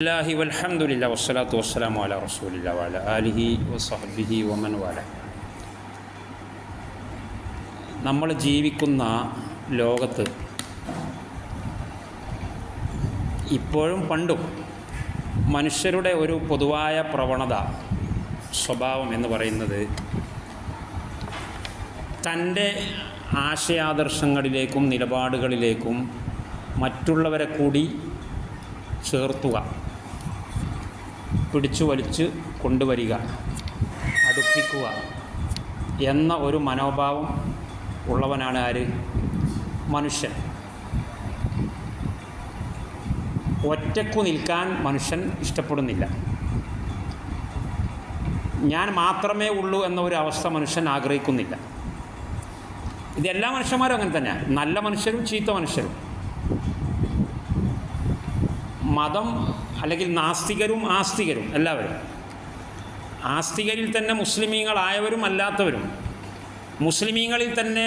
അല്ലാഹി വൽഹംദുലില്ലാഹി വസ്സലാത്തു വസ്സലാമു അലാ റസൂലില്ലാഹി വഅലാ ആലിഹി വസഹ്ബിഹി വമൻ വാല. നമ്മൾ ജീവിക്കുന്ന ലോകത്ത് ഇപ്പോഴും പണ്ടും മനുഷ്യരുടെ ഒരു പൊതുവായ പ്രവണത, സ്വഭാവം എന്ന് പറയുന്നത് തൻ്റെ ആശയാദർശങ്ങളിലേക്കും നിലപാടുകളിലേക്കും മറ്റുള്ളവരെ കൂടി ചേർത്തുക, പിടിച്ചു വലിച്ച് കൊണ്ടുവരിക, അടുപ്പിക്കുക എന്ന ഒരു മനോഭാവം ഉള്ളവനാണ് ആര്? മനുഷ്യൻ. ഒറ്റയ്ക്കു നിൽക്കാൻ മനുഷ്യൻ ഇഷ്ടപ്പെടുന്നില്ല. ഞാൻ മാത്രമേ ഉള്ളൂ എന്ന ഒരു അവസ്ഥ മനുഷ്യൻ ആഗ്രഹിക്കുന്നില്ല. ഇതെല്ലാ മനുഷ്യന്മാരും അങ്ങനെ തന്നെയാണ്, നല്ല മനുഷ്യരും ചീത്ത മനുഷ്യരും. മതം അല്ലെങ്കിൽ നാസ്തികരും ആസ്തികരും എല്ലാവരും. ആസ്തികരിൽ തന്നെ മുസ്ലിമീങ്ങളായവരും അല്ലാത്തവരും, മുസ്ലിമീങ്ങളിൽ തന്നെ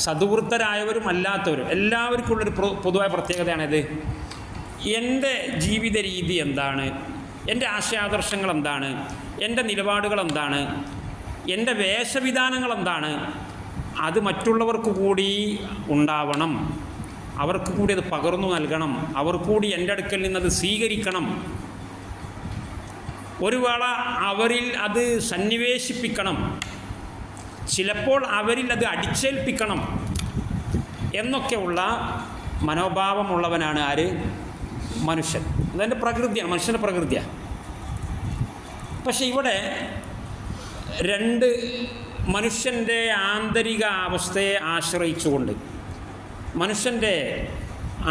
സദ്വൃത്തരായവരും അല്ലാത്തവരും, എല്ലാവർക്കുള്ളൊരു പൊതുവായ പ്രത്യേകതയാണിത്. എൻ്റെ ജീവിത രീതി എന്താണ്, എൻ്റെ ആശയാദർശങ്ങൾ എന്താണ്, എൻ്റെ നിലപാടുകൾ എന്താണ്, എൻ്റെ വേഷവിധാനങ്ങൾ എന്താണ്, അത് മറ്റുള്ളവർക്ക് കൂടി ഉണ്ടാവണം, അവർക്ക് കൂടി അത് പകർന്നു നൽകണം, അവർ കൂടി എൻ്റെ അടുക്കൽ നിന്നത് സ്വീകരിക്കണം, ഒരു വേള അവരിൽ അത് സന്നിവേശിപ്പിക്കണം, ചിലപ്പോൾ അവരിൽ അത് അടിച്ചേൽപ്പിക്കണം എന്നൊക്കെയുള്ള മനോഭാവമുള്ളവനാണ് ആര്? മനുഷ്യൻ. അതെൻ്റെ പ്രകൃതിയാണ്, മനുഷ്യൻ്റെ പ്രകൃതിയാണ്. പക്ഷെ ഇവിടെ രണ്ട് മനുഷ്യൻ്റെ ആന്തരിക അവസ്ഥയെ ആശ്രയിച്ചുകൊണ്ട്, മനുഷ്യൻ്റെ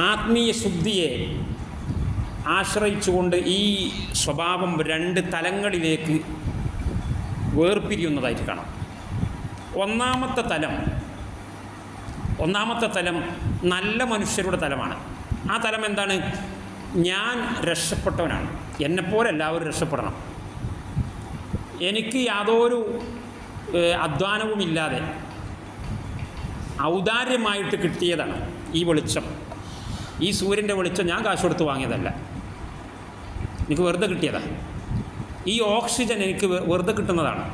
ആത്മീയ ശുദ്ധിയെ ആശ്രയിച്ചുകൊണ്ട് ഈ സ്വഭാവം രണ്ട് തലങ്ങളിലേക്ക് വേർപിരിയുന്നതായിട്ട് കാണാം. ഒന്നാമത്തെ തലം നല്ല മനുഷ്യരുടെ തലമാണ്. ആ തലം എന്താണ്? ഞാൻ രക്ഷപ്പെട്ടവനാണ്, എന്നെപ്പോലെ എല്ലാവരും രക്ഷപ്പെടണം, എനിക്ക് യാതൊരു അധ്വാനവുമില്ലാതെ ഔദാര്യമായിട്ട് കിട്ടിയതാണ് ഈ വെളിച്ചം. ഈ സൂര്യൻ്റെ വെളിച്ചം ഞാൻ കാശ് കൊടുത്ത് വാങ്ങിയതല്ല, എനിക്ക് വെറുതെ കിട്ടിയതാണ്. ഈ ഓക്സിജൻ എനിക്ക് വെറുതെ കിട്ടുന്നതാണ്,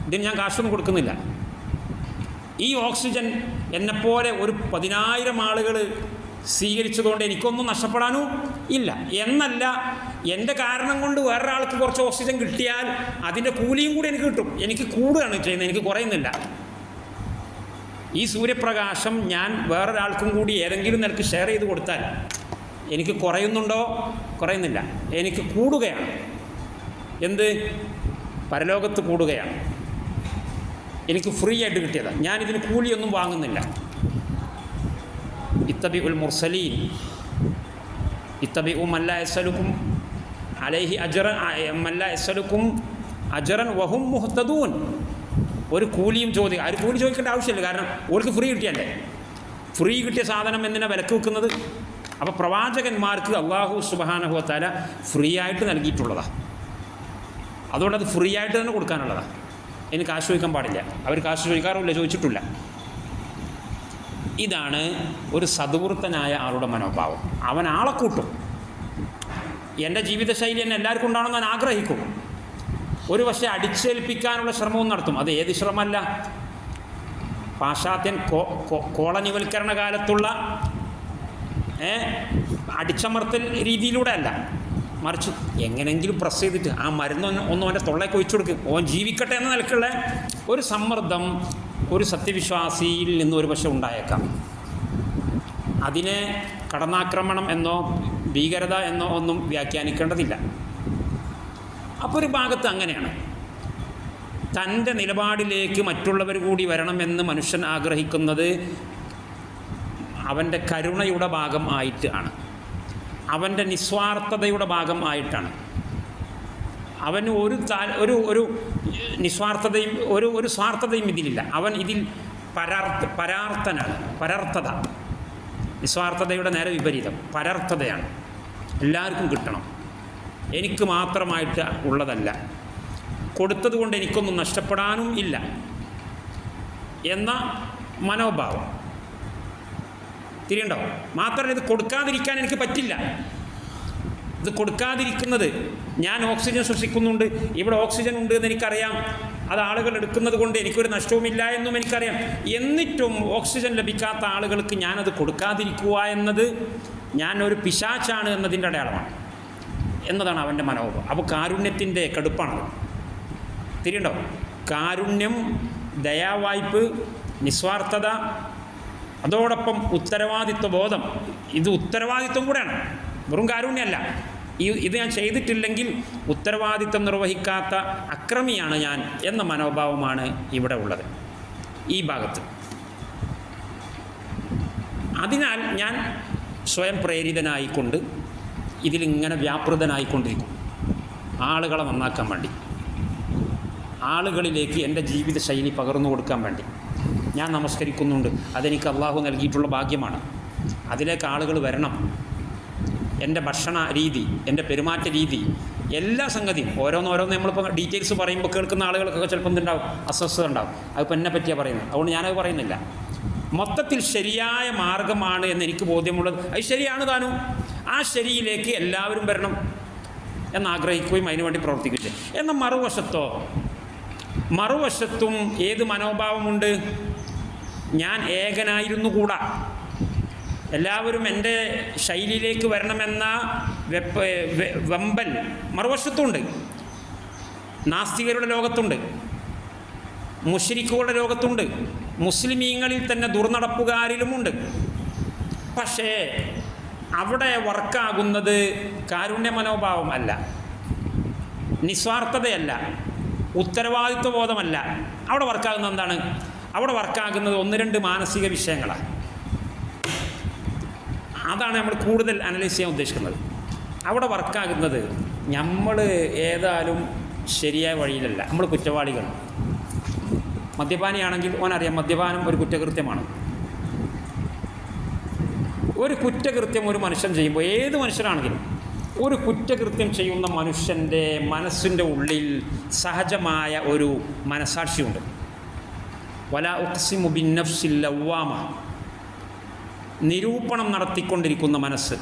ഇതിന് ഞാൻ കാശൊന്നും കൊടുക്കുന്നില്ല. ഈ ഓക്സിജൻ എന്നെപ്പോലെ ഒരു 10,000 ആളുകൾ സ്വീകരിച്ചതുകൊണ്ട് എനിക്കൊന്നും നഷ്ടപ്പെടാനും ഇല്ല. എന്നല്ല, എൻ്റെ കാരണം കൊണ്ട് വേറൊരാൾക്ക് കുറച്ച് ഓക്സിജൻ കിട്ടിയാൽ അതിൻ്റെ കൂലിയും കൂടി എനിക്ക് കിട്ടും. എനിക്ക് കൂടുകയാണ് ചെയ്യുന്നത്, എനിക്ക് കുറയുന്നില്ല. ഈ സൂര്യപ്രകാശം ഞാൻ വേറൊരാൾക്കും കൂടി ഏതെങ്കിലും നിലക്ക് ഷെയർ ചെയ്ത് കൊടുത്താൽ എനിക്ക് കുറയുന്നുണ്ടോ? കുറയുന്നില്ല, എനിക്ക് കൂടുകയാണ്. എന്ത്? പരലോകത്ത് കൂടുകയാണ്. എനിക്ക് ഫ്രീ ആയിട്ട് കിട്ടിയതാണ്, ഞാനിതിന് കൂലിയൊന്നും വാങ്ങുന്നില്ല. ഇത്തബിഉൽ മുർസലീൻ ഇത്തബിഉ മൻ ലാ യസ്അലുക്കും അലൈഹി അജ്റൻ മൻ ലാ യസ്അലുക്കും അജ്റൻ വഹും മുഹ്തദൂൻ. ഒരു കൂലിയും ആര് കൂലി ചോദിക്കേണ്ട ആവശ്യമില്ല, കാരണം ഓർക്ക് ഫ്രീ കിട്ടിയല്ലേ. ഫ്രീ കിട്ടിയ സാധനം എന്തിനാണ് വിലക്ക് വെക്കുന്നത്? അപ്പോൾ പ്രവാചകന്മാർക്ക് അല്ലാഹു സുബ്ഹാനഹു വ തആല ഫ്രീ ആയിട്ട് നൽകിയിട്ടുള്ളതാണ്. അതുകൊണ്ട് അത് ഫ്രീ ആയിട്ട് തന്നെ കൊടുക്കാനുള്ളതാണ്. ഇനി കാശ് ചോദിക്കാൻ പാടില്ല, അവർ കാശ് ചോദിക്കാറുമില്ല, ചോദിച്ചിട്ടില്ല. ഇതാണ് ഒരു സദ്വൃത്തനായ ആളുടെ മനോഭാവം. അവൻ ആളെ കൂട്ടും. എൻ്റെ ജീവിതശൈലി എന്നെ എല്ലാവർക്കും ഉണ്ടാവണമെന്ന് ഞാൻ ആഗ്രഹിക്കും. ഒരു പക്ഷേ അടിച്ചേൽപ്പിക്കാനുള്ള ശ്രമവും നടത്തും. അത് ഏത് ശ്രമമല്ല, പാശ്ചാത്യൻ കോളനിവൽക്കരണ കാലത്തുള്ള അടിച്ചമർത്തൽ രീതിയിലൂടെ അല്ല, മറിച്ച് എങ്ങനെയെങ്കിലും പ്രസ് ചെയ്തിട്ട് ആ മരുന്ന് ഒന്നും അവൻ്റെ തൊള്ളേക്ക് ഒഴിച്ചു കൊടുക്കും, ഓൻ ജീവിക്കട്ടെ എന്ന നിലക്കുള്ള ഒരു സമ്മർദ്ദം ഒരു സത്യവിശ്വാസിയിൽ നിന്ന് ഒരു പക്ഷേ ഉണ്ടായേക്കാം. അതിനെ കടന്നാക്രമണം എന്നോ ഭീകരത എന്നോ ഒന്നും വ്യാഖ്യാനിക്കേണ്ടതില്ല. അപ്പോൾ ഒരു ഭാഗത്ത് അങ്ങനെയാണ്, തൻ്റെ നിലപാടിലേക്ക് മറ്റുള്ളവർ കൂടി വരണമെന്ന് മനുഷ്യൻ ആഗ്രഹിക്കുന്നത് അവൻ്റെ കരുണയുടെ ഭാഗം ആയിട്ടാണ്, അവൻ്റെ നിസ്വാർത്ഥതയുടെ ഭാഗം ആയിട്ടാണ്. അവന് ഒരു നിസ്വാർത്ഥതയും ഒരു സ്വാർത്ഥതയും ഇതിലില്ല. അവൻ ഇതിൽ പരാർത്ഥത, നിസ്വാർത്ഥതയുടെ നേരെ വിപരീതം പരാർത്ഥതയാണ്. എല്ലാവർക്കും കിട്ടണം, എനിക്ക് മാത്രമായിട്ട് ഉള്ളതല്ല, കൊടുത്തതുകൊണ്ട് എനിക്കൊന്നും നഷ്ടപ്പെടാനും ഇല്ല എന്ന മനോഭാവം. തിരിയുണ്ടോ? മാത്രമല്ല, ഇത് കൊടുക്കാതിരിക്കാൻ എനിക്ക് പറ്റില്ല. ഇത് കൊടുക്കാതിരിക്കുന്നത്, ഞാൻ ഓക്സിജൻ ശ്വസിക്കുന്നുണ്ട്, ഇവിടെ ഓക്സിജൻ ഉണ്ട് എന്ന് എനിക്കറിയാം, അത് ആളുകൾ എടുക്കുന്നത് കൊണ്ട് എനിക്കൊരു നഷ്ടവുമില്ല എന്നും എനിക്കറിയാം, എന്നിട്ടും ഓക്സിജൻ ലഭിക്കാത്ത ആളുകൾക്ക് ഞാനത് കൊടുക്കാതിരിക്കുക എന്നത് ഞാൻ ഒരു പിശാചാണ് എന്നതിൻ്റെ അടയാളമാണ് എന്നതാണ് അവൻ്റെ മനോഭാവം. അപ്പോൾ കാരുണ്യത്തിൻ്റെ കടുപ്പാണത്. തിരിയുണ്ടോ? കാരുണ്യം, ദയാവായ്പ്, നിസ്വാർത്ഥത, അതോടൊപ്പം ഉത്തരവാദിത്വ ബോധം. ഇത് ഉത്തരവാദിത്വം കൂടെയാണ്, വെറും കാരുണ്യമല്ല. ഇത് ഞാൻ ചെയ്തിട്ടില്ലെങ്കിൽ ഉത്തരവാദിത്വം നിർവഹിക്കാത്ത അക്രമിയാണ് ഞാൻ എന്ന മനോഭാവമാണ് ഇവിടെ ഉള്ളത് ഈ ഭാഗത്ത്. അതിനാൽ ഞാൻ സ്വയം പ്രേരിതനായിക്കൊണ്ട് ഇതിലിങ്ങനെ വ്യാപൃതനായിക്കൊണ്ടിരിക്കും, ആളുകളെ നന്നാക്കാൻ വേണ്ടി, ആളുകളിലേക്ക് എൻ്റെ ജീവിത ശൈലി പകർന്നു കൊടുക്കാൻ വേണ്ടി. ഞാൻ നമസ്കരിക്കുന്നുണ്ട്, അതെനിക്ക് അള്ളാഹു നൽകിയിട്ടുള്ള ഭാഗ്യമാണ്, അതിലേക്ക് ആളുകൾ വരണം. എൻ്റെ ഭക്ഷണ രീതി, എൻ്റെ പെരുമാറ്റ രീതി, എല്ലാ സംഗതിയും ഓരോന്നോരോന്ന് നമ്മളിപ്പോൾ ഡീറ്റെയിൽസ് പറയുമ്പോൾ കേൾക്കുന്ന ആളുകൾക്കൊക്കെ ചിലപ്പോൾ എന്തുണ്ടാവും, അസ്വസ്ഥത ഉണ്ടാവും. അതിപ്പോൾ എന്നെ പറ്റിയാണ് പറയുന്നത്, അതുകൊണ്ട് ഞാനത് പറയുന്നില്ല. മൊത്തത്തിൽ ശരിയായ മാർഗമാണ് എന്ന് എനിക്ക് ബോധ്യമുള്ളത്, അത് ശരിയാണ് താനും. ആ ശരിയിലേക്ക് എല്ലാവരും വരണം എന്നാഗ്രഹിക്കുകയും അതിനുവേണ്ടി പ്രവർത്തിക്കുകയും ചെയ്യും. എന്നാൽ മറുവശത്തും ഏത് മനോഭാവമുണ്ട്? ഞാൻ ഏകനായിരുന്നു കൂടാ, എല്ലാവരും എൻ്റെ ശൈലിയിലേക്ക് വരണമെന്ന വെമ്പൽ മറുവശത്തുണ്ട്. നാസ്തികരുടെ ലോകത്തുണ്ട്, മുശ്രിക്കുകളുടെ ലോകത്തുണ്ട്, മുസ്ലിമീങ്ങളിൽ തന്നെ ദുർനടപ്പുകാരിലുമുണ്ട്. പക്ഷേ അവിടെ വർക്കാകുന്നത് കാരുണ്യ മനോഭാവം അല്ല, നിസ്വാർത്ഥതയല്ല, ഉത്തരവാദിത്വ ബോധമല്ല. അവിടെ വർക്കാകുന്നത് എന്താണ്? അവിടെ വർക്കാകുന്നത് ഒന്ന് രണ്ട് മാനസിക വിഷയങ്ങളാണ്. അതാണ് നമ്മൾ കൂടുതൽ അനലൈസ് ചെയ്യാൻ ഉദ്ദേശിക്കുന്നത്. അവിടെ വർക്കാകുന്നത് നമ്മൾ ഏതായാലും ശരിയായ വഴിയിലല്ല, നമ്മൾ കുറ്റവാളികൾ. മദ്യപാനിയാണെങ്കിൽ ഓനറിയാം മദ്യപാനം ഒരു കുറ്റകൃത്യമാണ്. ഒരു കുറ്റകൃത്യം ഒരു മനുഷ്യൻ ചെയ്യുമ്പോൾ, ഏത് മനുഷ്യനാണെങ്കിലും ഒരു കുറ്റകൃത്യം ചെയ്യുന്ന മനുഷ്യൻ്റെ മനസ്സിൻ്റെ ഉള്ളിൽ സഹജമായ ഒരു മനസാക്ഷിയുണ്ട്. വലാ ഉഖ്സിമു ബിന്നഫ്സിൽ ലവ്വാമ, നിരൂപണം നടത്തിക്കൊണ്ടിരിക്കുന്ന മനസ്സ്,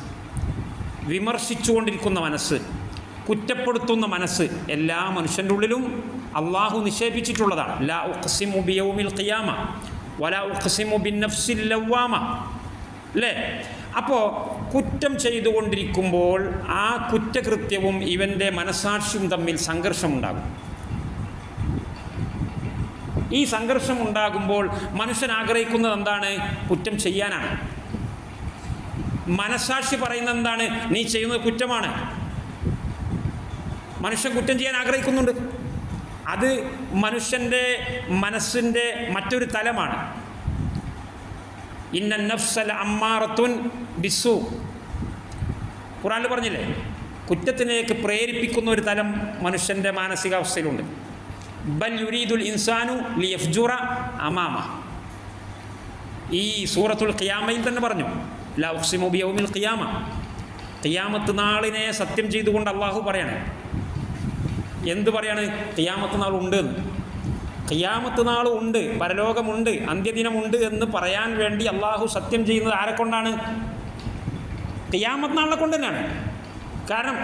വിമർശിച്ചുകൊണ്ടിരിക്കുന്ന മനസ്സ്, കുറ്റപ്പെടുത്തുന്ന മനസ്സ് എല്ലാ മനുഷ്യൻ്റെ ഉള്ളിലും അള്ളാഹു നിക്ഷേപിച്ചിട്ടുള്ളതാണ്. ലാ ഉഖ്സിമു ബിയൗമിൽ ഖിയാമ വലാ ഉഖ്സിമു ബിന്നഫ്സിൽ ലവ്വാമ, അല്ലേ? അപ്പോൾ കുറ്റം ചെയ്തുകൊണ്ടിരിക്കുമ്പോൾ ആ കുറ്റകൃത്യവും ഇവൻ്റെ മനസാക്ഷിയും തമ്മിൽ സംഘർഷമുണ്ടാകും. ഈ സംഘർഷമുണ്ടാകുമ്പോൾ മനുഷ്യൻ ആഗ്രഹിക്കുന്നത് എന്താണ്? കുറ്റം ചെയ്യാനാണ്. മനസാക്ഷി പറയുന്നത് എന്താണ്? നീ ചെയ്യുന്നത് കുറ്റമാണ്. മനുഷ്യൻ കുറ്റം ചെയ്യാൻ ആഗ്രഹിക്കുന്നുണ്ട്. അത് മനുഷ്യൻ്റെ മനസ്സിൻ്റെ മറ്റൊരു തലമാണ്. ഇന്ന നഫ്സല അമ്മാറത്തുൻ ബിസ്സൂ, ഖുർആനിൽ പറഞ്ഞില്ലേ? കുറ്റത്തിലേക്ക് പ്രേരിപ്പിക്കുന്ന ഒരു തലം മനുഷ്യൻ്റെ മാനസികാവസ്ഥയിലുണ്ട്. ബൽ യുരീദുൽ ഇൻസാനു ലിയഫ്ജുറ അമാമ. ഈ സൂറത്തുൽ ഖിയാമയിൽ തന്നെ പറഞ്ഞു, ലാ ഉഖ്സിമു ബിയൗമിൽ ഖിയാമ. ഖിയാമത്ത് നാളിനെ സത്യം ചെയ്തുകൊണ്ട് അള്ളാഹു പറയണേ. എന്ത് പറയാണ്? ഖിയാമത്ത് നാളുണ്ട് എന്ന്. ഖിയാമത്ത് നാൾ ഉണ്ട്, പരലോകമുണ്ട്, അന്ത്യദിനമുണ്ട് എന്ന് പറയാൻ വേണ്ടി അള്ളാഹു സത്യം ചെയ്യുന്നത് ആരെക്കൊണ്ടാണ്? ഖിയാമത്ത് നാളിനെ കൊണ്ട് തന്നെയാണ്. കാരണം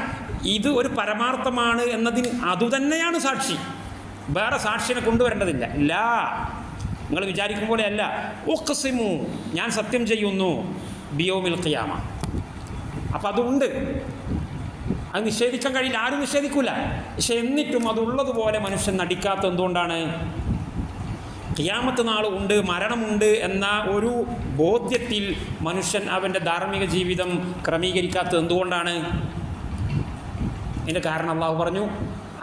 ഇത് ഒരു പരമാർത്ഥമാണ് എന്നതിന് അതുതന്നെയാണ് സാക്ഷി. വേറെ സാക്ഷിനെ കൊണ്ടുവരേണ്ടതില്ല. ലാ, നിങ്ങൾ വിചാരിക്കും പോലെ അല്ല. ഉഖ്സിമു, ഞാൻ സത്യം ചെയ്യുന്നു, ബിയൗമിൽ ഖിയാമ. അപ്പം അതുണ്ട്, അത് നിഷേധിക്കാൻ കഴിയില്ല, ആരും നിഷേധിക്കില്ല. പക്ഷെ എന്നിട്ടും അതുള്ളതുപോലെ മനുഷ്യൻ നടിക്കാത്ത എന്തുകൊണ്ടാണ്? ഖിയാമത്ത് നാൾ ഉണ്ട്, മരണമുണ്ട് എന്ന ഒരു ബോധ്യത്തിൽ മനുഷ്യൻ അവൻ്റെ ധാർമ്മിക ജീവിതം ക്രമീകരിക്കാത്തത് എന്തുകൊണ്ടാണ്? ഇതിൻ്റെ കാരണം അള്ളാഹു പറഞ്ഞു,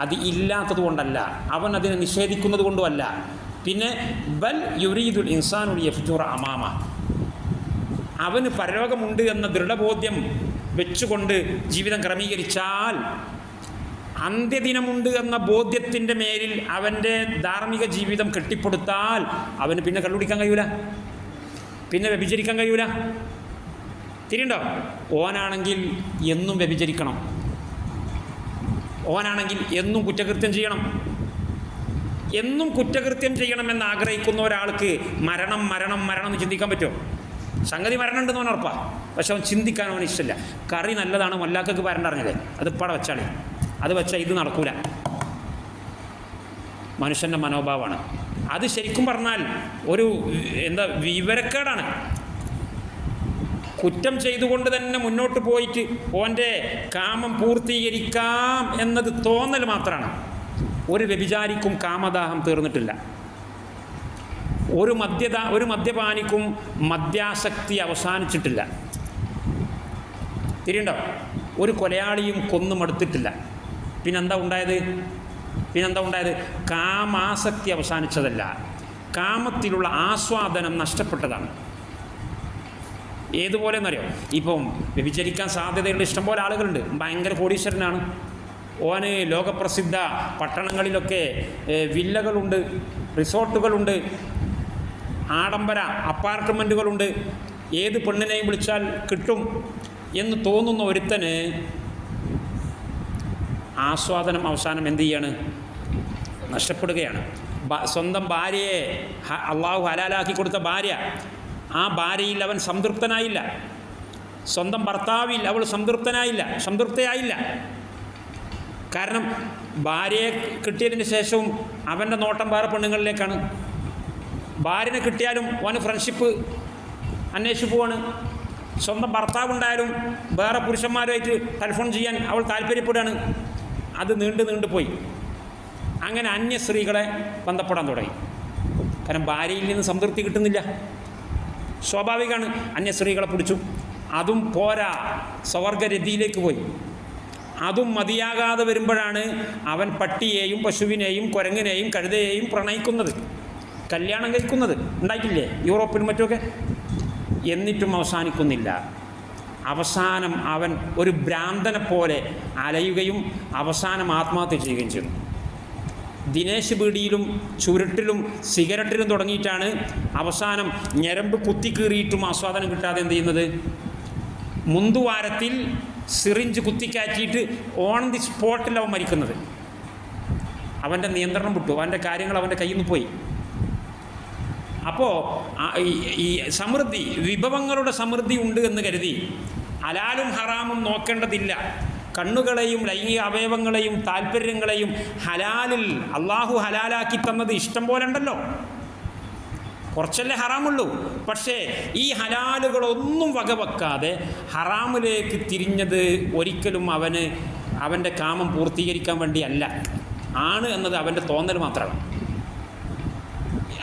അത് ഇല്ലാത്തത് കൊണ്ടല്ല, അവൻ അതിനെ നിഷേധിക്കുന്നത് കൊണ്ടുമല്ല. പിന്നെ ബൽ യുരീദുൽ ഇൻസാനു ലിയഫ്ജുറ അമാമ, അവന് പരലോകമുണ്ട് എന്ന ദൃഢബോധ്യം വെച്ചുകൊണ്ട് ജീവിതം ക്രമീകരിച്ചാൽ, അന്ത്യദിനമുണ്ട് എന്ന ബോധ്യത്തിൻ്റെ മേലിൽ അവൻ്റെ ധാർമ്മിക ജീവിതം കെട്ടിപ്പടുത്താൽ അവന് പിന്നെ കള്ളുടിക്കാൻ കഴിയൂല, പിന്നെ വ്യഭിചരിക്കാൻ കഴിയൂല. തിരിയുണ്ടോ? ഓനാണെങ്കിൽ എന്നും വ്യഭിചരിക്കണം, ഓനാണെങ്കിൽ എന്നും കുറ്റകൃത്യം ചെയ്യണം. എന്നും കുറ്റകൃത്യം ചെയ്യണമെന്ന് ആഗ്രഹിക്കുന്ന ഒരാൾക്ക് മരണം മരണം മരണം എന്ന് ചിന്തിക്കാൻ പറ്റുമോ? സംഗതി വരണുണ്ടെന്ന് അവൻ ഉറപ്പാണ്. പക്ഷെ അവൻ ചിന്തിക്കാൻ അവന് ഇഷ്ടമില്ല. കറി നല്ലതാണ്, മല്ലാക്കൊക്കെ വരണ്ട അറിഞ്ഞില്ലേ, അത് ഇപ്പടെ വെച്ചാളി, അത് വെച്ചാൽ ഇത് നടക്കൂല. മനുഷ്യൻ്റെ മനോഭാവമാണ് അത്. ശരിക്കും പറഞ്ഞാൽ ഒരു വിവരക്കേടാണ്. കുറ്റം ചെയ്തുകൊണ്ട് തന്നെ മുന്നോട്ട് പോയിട്ട് ഓൻ്റെ കാമം പൂർത്തീകരിക്കാം എന്നത് തോന്നൽ മാത്രമാണ്. ഒരു വ്യഭിചാരിക്കും കാമദാഹം തീർന്നിട്ടില്ല. ഒരു മദ്യപാനിക്കും മദ്യാസക്തി അവസാനിച്ചിട്ടില്ല. തിരിയുണ്ടോ? ഒരു കൊലയാളിയും കൊന്നുമടുത്തിട്ടില്ല. പിന്നെന്താ ഉണ്ടായത്? കാമാസക്തി അവസാനിച്ചതല്ല, കാമത്തിലുള്ള ആസ്വാദനം നഷ്ടപ്പെട്ടതാണ്. ഏതുപോലെ എന്നറിയോ? ഇപ്പം വ്യഭിചരിക്കാൻ സാധ്യതയുള്ള ഇഷ്ടംപോലെ ആളുകളുണ്ട്. ഭയങ്കര കോടീശ്വരനാണ്, ഓന് ലോകപ്രസിദ്ധ പട്ടണങ്ങളിലൊക്കെ വില്ലകളുണ്ട്, റിസോർട്ടുകളുണ്ട്, ആഡംബര അപ്പാർട്ട്മെൻറ്റുകളുണ്ട്, ഏത് പെണ്ണിനെയും വിളിച്ചാൽ കിട്ടും എന്ന് തോന്നുന്ന ഒരുത്തന് ആസ്വാദനം അവസാനം എന്ത് ചെയ്യാണ്? നഷ്ടപ്പെടുകയാണ്. സ്വന്തം ഭാര്യയെ അള്ളാഹു ഹലാലാക്കി കൊടുത്ത ഭാര്യ, ആ ഭാര്യയിൽ അവൻ സംതൃപ്തനായില്ല. സ്വന്തം ഭർത്താവിൽ അവൾ സംതൃപ്തയായില്ല. കാരണം ഭാര്യയെ കിട്ടിയതിന് ശേഷവും അവൻ്റെ നോട്ടം വേറെ പെണ്ണുങ്ങളിലേക്കാണ്. ഭാര്യനെ കിട്ടിയാലും അവന് ഫ്രണ്ട്ഷിപ്പ് അന്വേഷിച്ച് പോവാണ്. സ്വന്തം ഭർത്താവുണ്ടായാലും വേറെ പുരുഷന്മാരുമായിട്ട് ടെലിഫോൺ ചെയ്യാൻ അവൾ താല്പര്യപ്പെടുകയാണ്. അത് നീണ്ടു പോയി. അങ്ങനെ അന്യ സ്ത്രീകളെ ബന്ധപ്പെടാൻ തുടങ്ങി. കാരണം ഭാര്യയിൽ നിന്ന് സംതൃപ്തി കിട്ടുന്നില്ല. സ്വാഭാവികമാണ്, അന്യ സ്ത്രീകളെ പിടിച്ചു. അതും പോരാ, സ്വവർഗരതിയിലേക്ക് പോയി. അതും മതിയാകാതെ വരുമ്പോഴാണ് അവൻ പട്ടിയെയും പശുവിനെയും കുരങ്ങിനെയും കഴുതയെയും പ്രണയിക്കുന്നത്, കല്യാണം കഴിക്കുന്നത്. ഉണ്ടായിട്ടില്ലേ യൂറോപ്പിലും മറ്റുമൊക്കെ? എന്നിട്ടും അവസാനിക്കുന്നില്ല. അവസാനം അവൻ ഒരു ഭ്രാന്തനെ പോലെ അലയുകയും അവസാനം ആത്മഹത്യ ചെയ്യുകയും ചെയ്തു. ദിനേശ് ബീഡിയിലും ചുരുട്ടിലും സിഗരറ്റിലും തുടങ്ങിയിട്ടാണ് അവസാനം ഞരമ്പ് കുത്തിക്കീറിയിട്ടും ആസ്വാദനം കിട്ടാതെ എന്ത് ചെയ്യുന്നത്? മുന്തുവാരത്തിൽ സിറിഞ്ച് കുത്തിക്കാറ്റിയിട്ട് ഓൺ ദി സ്പോട്ടിൽ അവൻ മരിക്കുന്നത്. അവൻ്റെ നിയന്ത്രണം വിട്ടു, അവൻ്റെ കാര്യങ്ങൾ അവൻ്റെ കയ്യിൽ നിന്ന് പോയി. അപ്പോൾ ഈ സമൃദ്ധി, വിഭവങ്ങളുടെ സമൃദ്ധി ഉണ്ട് എന്ന് കരുതി ഹലാലും ഹറാമും നോക്കേണ്ടതില്ല. കണ്ണുകളെയും ലൈംഗിക അവയവങ്ങളെയും താല്പര്യങ്ങളെയും ഹലാലിൽ അള്ളാഹു ഹലാലാക്കി തന്നത് ഇഷ്ടം പോലെ ഉണ്ടല്ലോ. കുറച്ചല്ലേ ഹറാമുള്ളൂ. പക്ഷേ ഈ ഹലാലുകളൊന്നും വകവെക്കാതെ ഹറാമിലേക്ക് തിരിഞ്ഞത് ഒരിക്കലും അവൻ്റെ കാമം പൂർത്തീകരിക്കാൻ വേണ്ടിയല്ല, ആണ് എന്നത് അവൻ്റെ തോന്നൽ മാത്രമാണ്.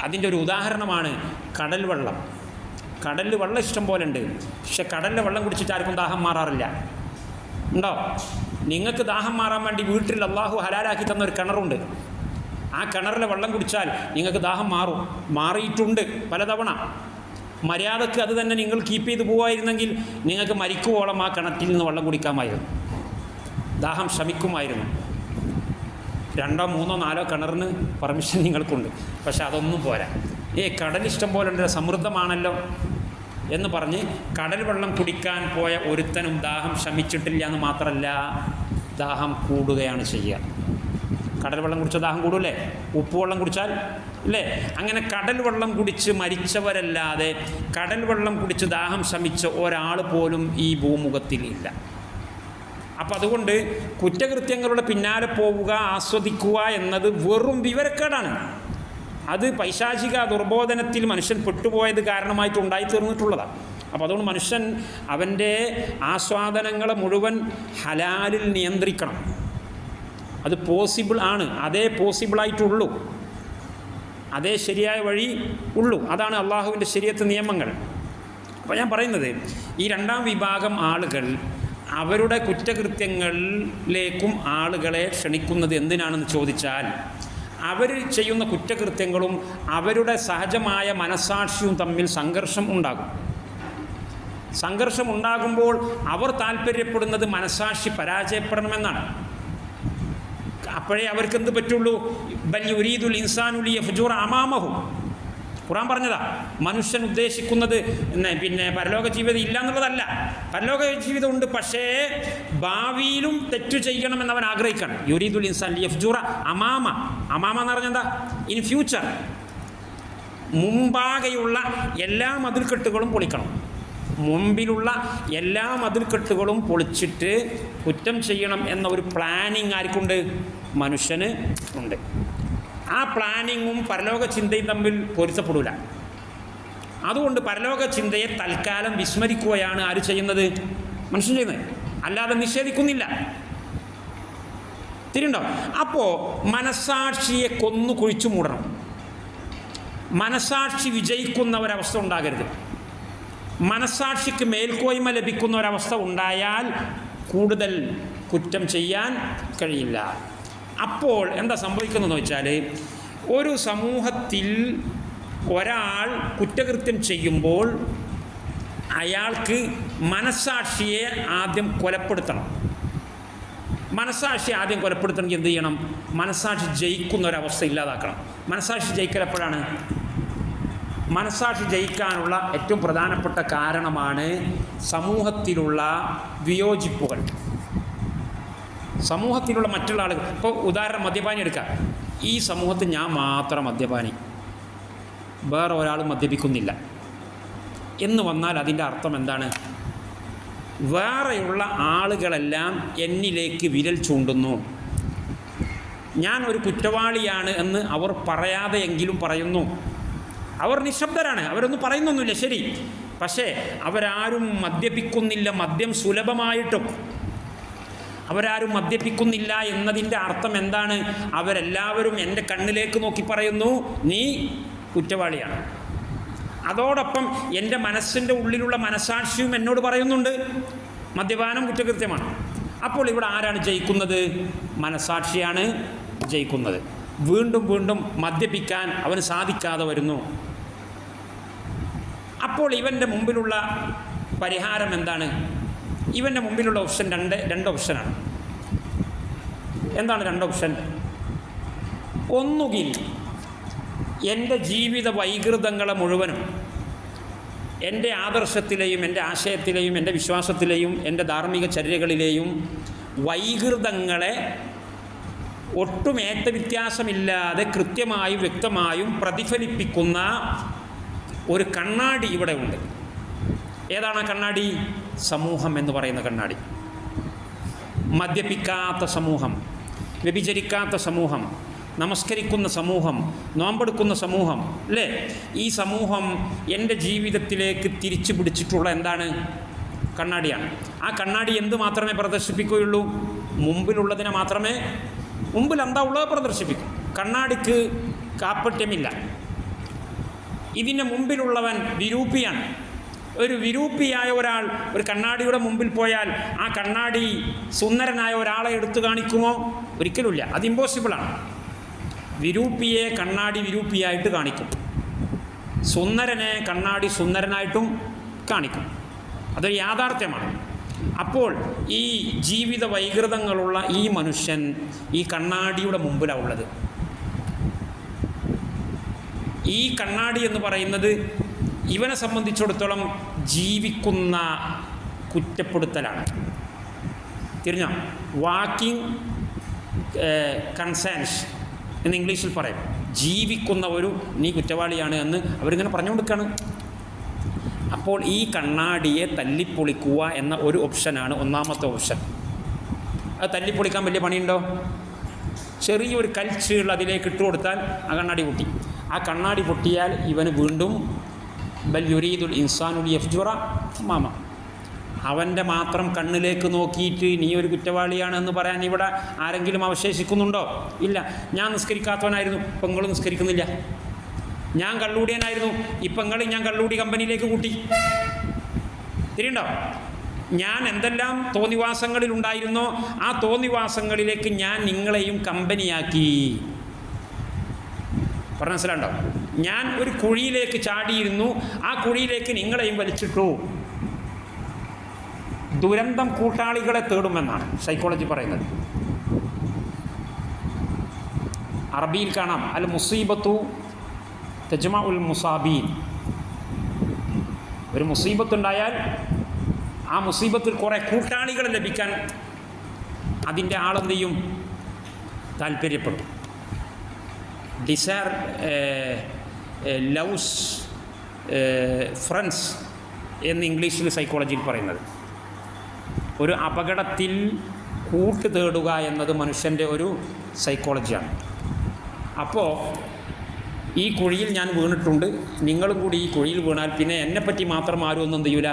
അതിൻ്റെ ഒരു ഉദാഹരണമാണ് കടൽ വെള്ളം. കടലിൽ വെള്ളം ഇഷ്ടം പോലെ ഉണ്ട്, പക്ഷെ കടലിലെ വെള്ളം കുടിച്ചിട്ട് ആർക്കും ദാഹം മാറാറില്ല. ഉണ്ടോ? നിങ്ങൾക്ക് ദാഹം മാറാൻ വേണ്ടി വീട്ടിൽ അള്ളാഹു ഹലാലാക്കി തന്ന ഒരു കിണറുണ്ട്. ആ കിണറിലെ വെള്ളം കുടിച്ചാൽ നിങ്ങൾക്ക് ദാഹം മാറിയിട്ടുണ്ട് പലതവണ. മര്യാദക്ക് അത് തന്നെ നിങ്ങൾ കീപ്പ് ചെയ്ത് പോവായിരുന്നെങ്കിൽ നിങ്ങൾക്ക് മരിക്കുവോളം ആ കിണറ്റിൽ നിന്ന് വെള്ളം കുടിക്കാമായിരുന്നു, ദാഹം ശമിക്കുമായിരുന്നു. 2, 3, 4 കിണറിന് പെർമിഷൻ നിങ്ങൾക്കുണ്ട്. പക്ഷെ അതൊന്നും പോരാ. കടലിഷ്ടം പോലെ ഉണ്ട്, സമൃദ്ധമാണല്ലോ എന്ന് പറഞ്ഞ് കടൽ വെള്ളം കുടിക്കാൻ പോയ ഒരുത്തനും ദാഹം ശമിച്ചിട്ടില്ല എന്ന് മാത്രമല്ല, ദാഹം കൂടുകയാണ് ചെയ്യുക. കടൽ വെള്ളം കുടിച്ചാൽ ദാഹം കൂടൂല്ലേ? ഉപ്പുവെള്ളം കുടിച്ചാൽ അല്ലേ? അങ്ങനെ കടൽ വെള്ളം കുടിച്ച് മരിച്ചവരല്ലാതെ കടൽ വെള്ളം കുടിച്ച് ദാഹം ശമിച്ച ഒരാൾ പോലും ഈ ഭൂമുഖത്തിൽ ഇല്ല. അപ്പം അതുകൊണ്ട് കുറ്റകൃത്യങ്ങളുടെ പിന്നാലെ പോവുക, ആസ്വദിക്കുക എന്നത് വെറും വിവരക്കേടാണ്. അത് പൈശാചിക ദുർബോധനത്തിൽ മനുഷ്യൻ പെട്ടുപോയത് കാരണമായിട്ട് ഉണ്ടായിത്തീർന്നിട്ടുള്ളതാണ്. അപ്പോൾ അതുകൊണ്ട് മനുഷ്യൻ അവൻ്റെ ആസ്വാദനങ്ങളെ മുഴുവൻ ഹലാലിൽ നിയന്ത്രിക്കണം. അത് പോസിബിൾ ആണ്, അതേ പോസിബിളായിട്ടുള്ളൂ, അതേ ശരിയായ വഴി ഉള്ളൂ. അതാണ് അള്ളാഹുവിൻ്റെ ശരീഅത്ത് നിയമങ്ങൾ. അപ്പോൾ ഞാൻ പറയുന്നത്, ഈ 2ാം വിഭാഗം ആളുകൾ അവരുടെ കുറ്റകൃത്യങ്ങളിലേക്കും ആളുകളെ ക്ഷണിക്കുന്നത് എന്തിനാണെന്ന് ചോദിച്ചാൽ, അവർ ചെയ്യുന്ന കുറ്റകൃത്യങ്ങളും അവരുടെ സഹജമായ മനസ്സാക്ഷിയും തമ്മിൽ സംഘർഷം ഉണ്ടാകും. സംഘർഷം ഉണ്ടാകുമ്പോൾ അവർ താല്പര്യപ്പെടുന്നത് മനസ്സാക്ഷി പരാജയപ്പെടണമെന്നാണ്. അപ്പോഴേ അവർക്ക് എന്ത് പറ്റുള്ളൂ? ബൽ യുരീദുൽ ഇൻസാനു ലിയഫ്ജുറ അമാമഹു. ഖുർആൻ പറഞ്ഞതാ. മനുഷ്യൻ ഉദ്ദേശിക്കുന്നത് പരലോക ജീവിതം ഇല്ല എന്നുള്ളതല്ല. പരലോക ജീവിതം ഉണ്ട്, പക്ഷേ ഭാവിയിലും തെറ്റു ചെയ്യണമെന്ന് അവൻ ആഗ്രഹിക്കണം. യുരീദുൽ ഇൻസാൻ ലിയഫ്ജുറ അമാമ എന്ന് പറഞ്ഞാൽ എന്താ? In future. മുമ്പാകെയുള്ള എല്ലാ മതിൽക്കെട്ടുകളും പൊളിക്കണം. മുമ്പിലുള്ള എല്ലാ മതിൽക്കെട്ടുകളും പൊളിച്ചിട്ട് കുറ്റം ചെയ്യണം എന്ന ഒരു പ്ലാനിങ് ആർക്കുണ്ട്? മനുഷ്യന് ഉണ്ട്. ആ പ്ലാനിങ്ങും പരലോക ചിന്തയും തമ്മിൽ പൊരുത്തപ്പെടില്ല. അതുകൊണ്ട് പരലോക ചിന്തയെ തൽക്കാലം വിസ്മരിക്കുകയാണ് ആര് ചെയ്യുന്നത്? മനുഷ്യൻ ചെയ്യുന്നത്, അല്ലാതെ നിഷേധിക്കുന്നില്ല. തിരിയുണ്ടോ? അപ്പോൾ മനസ്സാക്ഷിയെ കൊന്നു കുഴിച്ചു മൂടണം. മനസ്സാക്ഷി വിജയിക്കുന്ന ഒരവസ്ഥ ഉണ്ടാകരുത്. മനസ്സാക്ഷിക്ക് മേൽക്കോയ്മ ലഭിക്കുന്ന ഒരവസ്ഥ ഉണ്ടായാൽ കൂടുതൽ കുറ്റം ചെയ്യാൻ കഴിയില്ല. അപ്പോൾ എന്താ സംഭവിക്കുന്നതെന്ന് വെച്ചാൽ, ഒരു സമൂഹത്തിൽ ഒരാൾ കുറ്റകൃത്യം ചെയ്യുമ്പോൾ അയാൾക്ക് മനസ്സാക്ഷിയെ ആദ്യം കൊലപ്പെടുത്തണം. മനസ്സാക്ഷി ആദ്യം കൊലപ്പെടുത്തണമെങ്കിൽ എന്ത് ചെയ്യണം? മനസ്സാക്ഷി ജയിക്കുന്ന ഒരവസ്ഥ ഇല്ലാതാക്കണം. മനസ്സാക്ഷി ജയിക്കൽ എപ്പോഴാണ്? മനസ്സാക്ഷി ജയിക്കാനുള്ള ഏറ്റവും പ്രധാനപ്പെട്ട കാരണമാണ് സമൂഹത്തിലുള്ള വിയോജിപ്പുകൾ. സമൂഹത്തിലുള്ള മറ്റുള്ള ആളുകൾ, ഇപ്പോൾ ഉദാഹരണം മദ്യപാനി എടുക്കാം. ഈ സമൂഹത്തിൽ ഞാൻ മാത്രം മദ്യപാനി, വേറെ ഒരാൾ മദ്യപിക്കുന്നില്ല എന്ന് വന്നാൽ അതിൻ്റെ അർത്ഥം എന്താണ്? വേറെയുള്ള ആളുകളെല്ലാം എന്നിലേക്ക് വിരൽ ചൂണ്ടുന്നു. ഞാൻ ഒരു കുറ്റവാളിയാണ് എന്ന് അവർ പറയാതെ എങ്കിലും പറയുന്നു. അവർ നിശബ്ദരാണ്, അവരൊന്നും പറയുന്നൊന്നുമില്ല, ശരി. പക്ഷേ അവരാരും മദ്യപിക്കുന്നില്ല. മദ്യം സുലഭമായിട്ടും അവരാരും മദ്യപിക്കുന്നില്ല എന്നതിൻ്റെ അർത്ഥം എന്താണ്? അവരെല്ലാവരും എൻ്റെ കണ്ണിലേക്ക് നോക്കി പറയുന്നു, നീ കുറ്റവാളിയാണ്. അതോടൊപ്പം എൻ്റെ മനസ്സിൻ്റെ ഉള്ളിലുള്ള മനസ്സാക്ഷിയും എന്നോട് പറയുന്നുണ്ട്, മദ്യപാനം കുറ്റകൃത്യമാണ്. അപ്പോൾ ഇവിടെ ആരാണ് ജയിക്കുന്നത്? മനസ്സാക്ഷിയാണ് ജയിക്കുന്നത്. വീണ്ടും വീണ്ടും മദ്യപിക്കാൻ അവന് സാധിക്കാതെ വരുന്നു. അപ്പോൾ ഇവൻ്റെ മുമ്പിലുള്ള പരിഹാരം എന്താണ്? ഇവൻ്റെ മുമ്പിലുള്ള ഓപ്ഷൻ രണ്ട് ഓപ്ഷനാണ്. എന്താണ് രണ്ട് ഓപ്ഷൻ? ഒന്നുകിൽ എൻ്റെ ജീവിത വൈകൃതങ്ങളെ മുഴുവനും, എൻ്റെ ആദർശത്തിലെയും എൻ്റെ ആശയത്തിലെയും എൻ്റെ വിശ്വാസത്തിലെയും എൻ്റെ ധാർമ്മിക ചര്യകളിലെയും വൈകൃതങ്ങളെ ഒട്ടും വ്യത്യാസമില്ലാതെ കൃത്യമായും വ്യക്തമായും പ്രതിഫലിപ്പിക്കുന്ന ഒരു കണ്ണാടി ഇവിടെ ഉണ്ട്. ഏതാണ് ആ കണ്ണാടി? സമൂഹം എന്ന് പറയുന്ന കണ്ണാടി. മദ്യപിക്കാത്ത സമൂഹം, വ്യഭിചരിക്കാത്ത സമൂഹം, നമസ്കരിക്കുന്ന സമൂഹം, നോമ്പെടുക്കുന്ന സമൂഹം, അല്ലേ? ഈ സമൂഹം എൻ്റെ ജീവിതത്തിലേക്ക് തിരിച്ചു പിടിച്ചിട്ടുള്ള എന്താണ്? കണ്ണാടിയാണ്. ആ കണ്ണാടി എന്ത് മാത്രമേ പ്രദർശിപ്പിക്കുകയുള്ളൂ? മുമ്പിലുള്ളതിനെ മാത്രമേ. മുമ്പിൽ എന്താ ഉള്ളത് പ്രദർശിപ്പിക്കും. കണ്ണാടിക്ക് കാപ്പട്യമില്ല. ഇതിൻ്റെ മുമ്പിലുള്ളവൻ വിരൂപിയാണ്. ഒരു വിരൂപിയായ ഒരാൾ ഒരു കണ്ണാടിയുടെ മുമ്പിൽ പോയാൽ ആ കണ്ണാടി സുന്ദരനായ ഒരാളെ എടുത്തു കാണിക്കുമോ? ഒരിക്കലുമില്ല. അത് ഇമ്പോസിബിളാണ്. വിരൂപിയെ കണ്ണാടി വിരൂപിയായിട്ട് കാണിക്കും, സുന്ദരനെ കണ്ണാടി സുന്ദരനായിട്ടും കാണിക്കും. അതൊരു യാഥാർത്ഥ്യമാണ്. അപ്പോൾ ഈ ജീവിത വൈകൃതങ്ങളുള്ള ഈ മനുഷ്യൻ ഈ കണ്ണാടിയുടെ മുമ്പിലാണ് ഉള്ളത്. ഈ കണ്ണാടി എന്ന് പറയുന്നത് ഇവനെ സംബന്ധിച്ചിടത്തോളം ജീവിക്കുന്ന കുറ്റപ്പെടുത്തലാണ്. തിരിഞ്ഞോ? വാക്കിംഗ് കൺസേൺസ് എന്ന് ഇംഗ്ലീഷിൽ പറയും. ജീവിക്കുന്ന ഒരു നീ കുറ്റവാളിയാണ് എന്ന് അവരിങ്ങനെ പറഞ്ഞു കൊടുക്കുകയാണ്. അപ്പോൾ ഈ കണ്ണാടിയെ തല്ലിപ്പൊളിക്കുക എന്ന ഒരു ഓപ്ഷനാണ് ഒന്നാമത്തെ ഓപ്ഷൻ. അത് തല്ലിപ്പൊളിക്കാൻ വലിയ പണിയുണ്ടോ? ചെറിയൊരു കൽച്ചീൾ അതിലേക്ക് ഇട്ട് കൊടുത്താൽ ആ കണ്ണാടി പൊട്ടി. ആ കണ്ണാടി പൊട്ടിയാൽ ഇവന് വീണ്ടും ബൽ യുരീദുൽ ഇൻസാനുൽ യഫ്ജുറ മാമ, അവൻ്റെ മാത്രം കണ്ണിലേക്ക് നോക്കിയിട്ട് നീ ഒരു കുറ്റവാളിയാണെന്ന് പറയാൻ ഇവിടെ ആരെങ്കിലും അവശേഷിക്കുന്നുണ്ടോ? ഇല്ല. ഞാൻ നിസ്കരിക്കാത്തവനായിരുന്നു, ഇപ്പം നിങ്ങൾ നിസ്കരിക്കുന്നില്ല. ഞാൻ കള്ളൂടിയനായിരുന്നു, ഇപ്പം നിങ്ങൾ ഞാൻ കള്ളൂടി കമ്പനിയിലേക്ക് കൂട്ടി. തിരിയുണ്ടോ? ഞാൻ എന്തെല്ലാം തോന്നിവാസങ്ങളിലുണ്ടായിരുന്നോ ആ തോന്നിവാസങ്ങളിലേക്ക് ഞാൻ നിങ്ങളെയും കമ്പനിയാക്കി. പറഞ്ഞ മനസ്സിലാണ്ടോ? ഞാൻ ഒരു കുഴിയിലേക്ക് ചാടിയിരുന്നു, ആ കുഴിയിലേക്ക് നിങ്ങളെയും വലിച്ചിട്ടു. ദുരന്തം കൂട്ടാളികളെ തേടുമെന്നാണ് സൈക്കോളജി പറയുന്നത്. അറബിയിൽ കാണാം അൽ മുസീബത്തു തജ്മ ഉൽ മുസാബീൻ. ഒരു മുസീബത്തുണ്ടായാൽ ആ മുസീബത്തിൽ കുറേ കൂട്ടാളികളെ ലഭിക്കാൻ അതിൻ്റെ ആളെന്ത് ചെയ്യും? താല്പര്യപ്പെടും. ലവ്സ് ഫ്രണ്ട്സ് എന്ന് ഇംഗ്ലീഷിൽ സൈക്കോളജിയിൽ പറയുന്നത്. ഒരു അപകടത്തിൽ കൂട്ട് തേടുക എന്നത് മനുഷ്യൻ്റെ ഒരു സൈക്കോളജിയാണ്. അപ്പോൾ ഈ കുഴിയിൽ ഞാൻ വീണിട്ടുണ്ട്, നിങ്ങളും കൂടി ഈ കുഴിയിൽ വീണാൽ പിന്നെ എന്നെപ്പറ്റി മാത്രം ആരും ഒന്നും എന്ത് ചെയ്യൂല,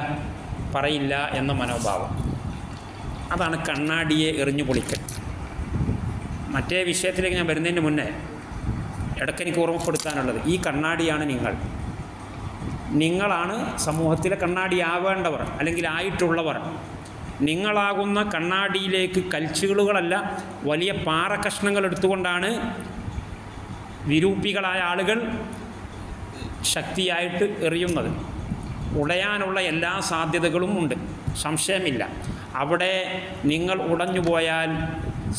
പറയില്ല എന്ന മനോഭാവം. അതാണ് കണ്ണാടിയെ എറിഞ്ഞു പൊളിക്കൽ. മറ്റേ വിഷയത്തിലേക്ക് ഞാൻ വരുന്നതിന് മുന്നേ ഇടയ്ക്കെനിക്ക് ഓർമ്മപ്പെടുത്താനുള്ളത്, ഈ കണ്ണാടിയാണ് നിങ്ങളാണ് സമൂഹത്തിലെ കണ്ണാടിയാവേണ്ടവർ അല്ലെങ്കിൽ ആയിട്ടുള്ളവർ. നിങ്ങളാകുന്ന കണ്ണാടിയിലേക്ക് കൽച്ചുകളുകളല്ല, വലിയ പാറക്കഷ്ണങ്ങൾ എടുത്തുകൊണ്ടാണ് വിരൂപികളായ ആളുകൾ ശക്തിയായിട്ട് എറിയുന്നത്. ഉടയാനുള്ള എല്ലാ സാധ്യതകളും ഉണ്ട്, സംശയമില്ല. അവിടെ നിങ്ങൾ ഉടഞ്ഞു പോയാൽ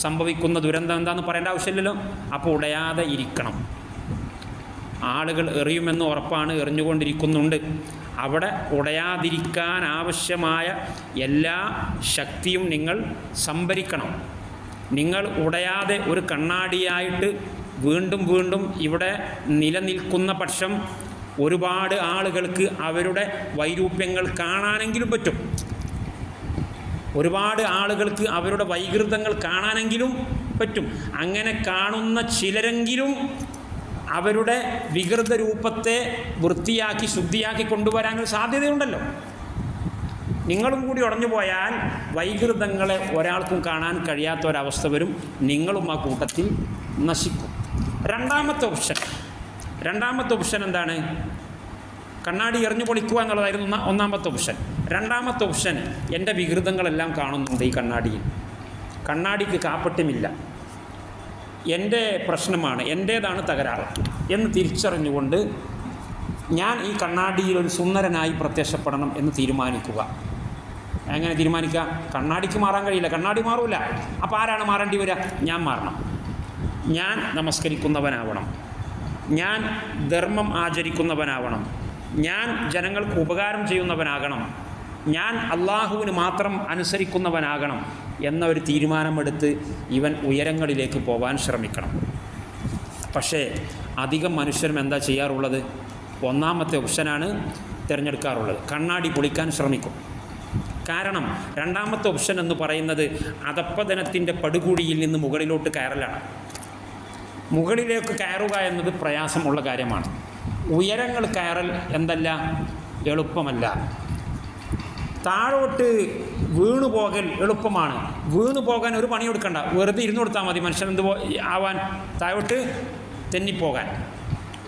സംഭവിക്കുന്ന ദുരന്തം എന്താണെന്ന് പറയേണ്ട ആവശ്യമില്ലല്ലോ. അപ്പോൾ ഉടയാതെ ഇരിക്കണം. ആളുകൾ എറിയുമെന്ന് ഉറപ്പാണ്, എറിഞ്ഞുകൊണ്ടിരിക്കുന്നുണ്ട്. അവിടെ ഉടയാതിരിക്കാൻ ആവശ്യമായ എല്ലാ ശക്തിയും നിങ്ങൾ സംഭരിക്കണം. നിങ്ങൾ ഉടയാതെ ഒരു കണ്ണാടിയായിട്ട് വീണ്ടും വീണ്ടും ഇവിടെ നിലനിൽക്കുന്ന പക്ഷം ഒരുപാട് ആളുകൾക്ക് അവരുടെ വൈരൂപ്യങ്ങൾ കാണാനെങ്കിലും പറ്റും. ഒരുപാട് ആളുകൾക്ക് അവരുടെ വൈകൃതങ്ങൾ കാണാനെങ്കിലും പറ്റും. അങ്ങനെ കാണുന്ന ചിലരെങ്കിലും അവരുടെ വികൃത രൂപത്തെ വൃത്തിയാക്കി ശുദ്ധിയാക്കി കൊണ്ടുവരാനൊരു സാധ്യതയുണ്ടല്ലോ. നിങ്ങളും കൂടി ഉടഞ്ഞു പോയാൽ വൈകൃതങ്ങളെ ഒരാൾക്കും കാണാൻ കഴിയാത്ത ഒരവസ്ഥ വരും. നിങ്ങളും ആ കൂട്ടത്തിൽ നശിക്കും. രണ്ടാമത്തെ ഓപ്ഷൻ എന്താണ്? കണ്ണാടി എറിഞ്ഞു പൊളിക്കുക എന്നുള്ളതായിരുന്നു ഒന്നാമത്തെ ഓപ്ഷൻ. രണ്ടാമത്തെ ഓപ്ഷൻ, എൻ്റെ വികൃതങ്ങളെല്ലാം കാണുന്നുണ്ട് ഈ കണ്ണാടിയിൽ, കണ്ണാടിക്ക് കാപ്പട്യമില്ല, എൻ്റെ പ്രശ്നമാണ്, എൻ്റേതാണ് തകരാറ് എന്ന് തിരിച്ചറിഞ്ഞുകൊണ്ട് ഞാൻ ഈ കണ്ണാടിയിൽ ഒരു സുന്ദരനായി പ്രത്യക്ഷപ്പെടണം എന്ന് തീരുമാനിക്കുക. എങ്ങനെ തീരുമാനിക്കുക? കണ്ണാടിക്ക് മാറാൻ കഴിയില്ല, കണ്ണാടി മാറൂല. അപ്പോൾ ആരാണ് മാറേണ്ടി വരിക? ഞാൻ മാറണം. ഞാൻ നമസ്കരിക്കുന്നവനാവണം, ഞാൻ ധർമ്മം ആചരിക്കുന്നവനാവണം, ഞാൻ ജനങ്ങൾക്ക് ഉപകാരം ചെയ്യുന്നവനാകണം, ഞാൻ അള്ളാഹുവിന് മാത്രം അനുസരിക്കുന്നവനാകണം എന്ന ഒരു തീരുമാനമെടുത്ത് ഇവൻ ഉയരങ്ങളിലേക്ക് പോകാൻ ശ്രമിക്കണം. പക്ഷേ അധികം മനുഷ്യരും എന്താ ചെയ്യാറുള്ളത്? ഒന്നാമത്തെ ഓപ്ഷനാണ് തിരഞ്ഞെടുക്കാറുള്ളത്. കണ്ണാടി പൊളിക്കാൻ ശ്രമിക്കും. കാരണം രണ്ടാമത്തെ ഓപ്ഷൻ എന്ന് പറയുന്നത് അധപ്പതനത്തിൻ്റെ പടുകുഴിയിൽ നിന്ന് മുകളിലോട്ട് കയറലാണ്. മുകളിലേക്ക് കയറുക എന്നത് പ്രയാസമുള്ള കാര്യമാണ്. ഉയരങ്ങൾ കയറൽ എന്തല്ല, എളുപ്പമല്ല. താഴോട്ട് വീണുപോകൽ എളുപ്പമാണ്. വീണു പോകാൻ ഒരു പണിയെടുക്കണ്ട, വെറുതെ ഇരുന്ന് കൊടുത്താൽ മതി. മനുഷ്യൻ ആവാൻ, താഴോട്ട് തെന്നിപ്പോകാൻ.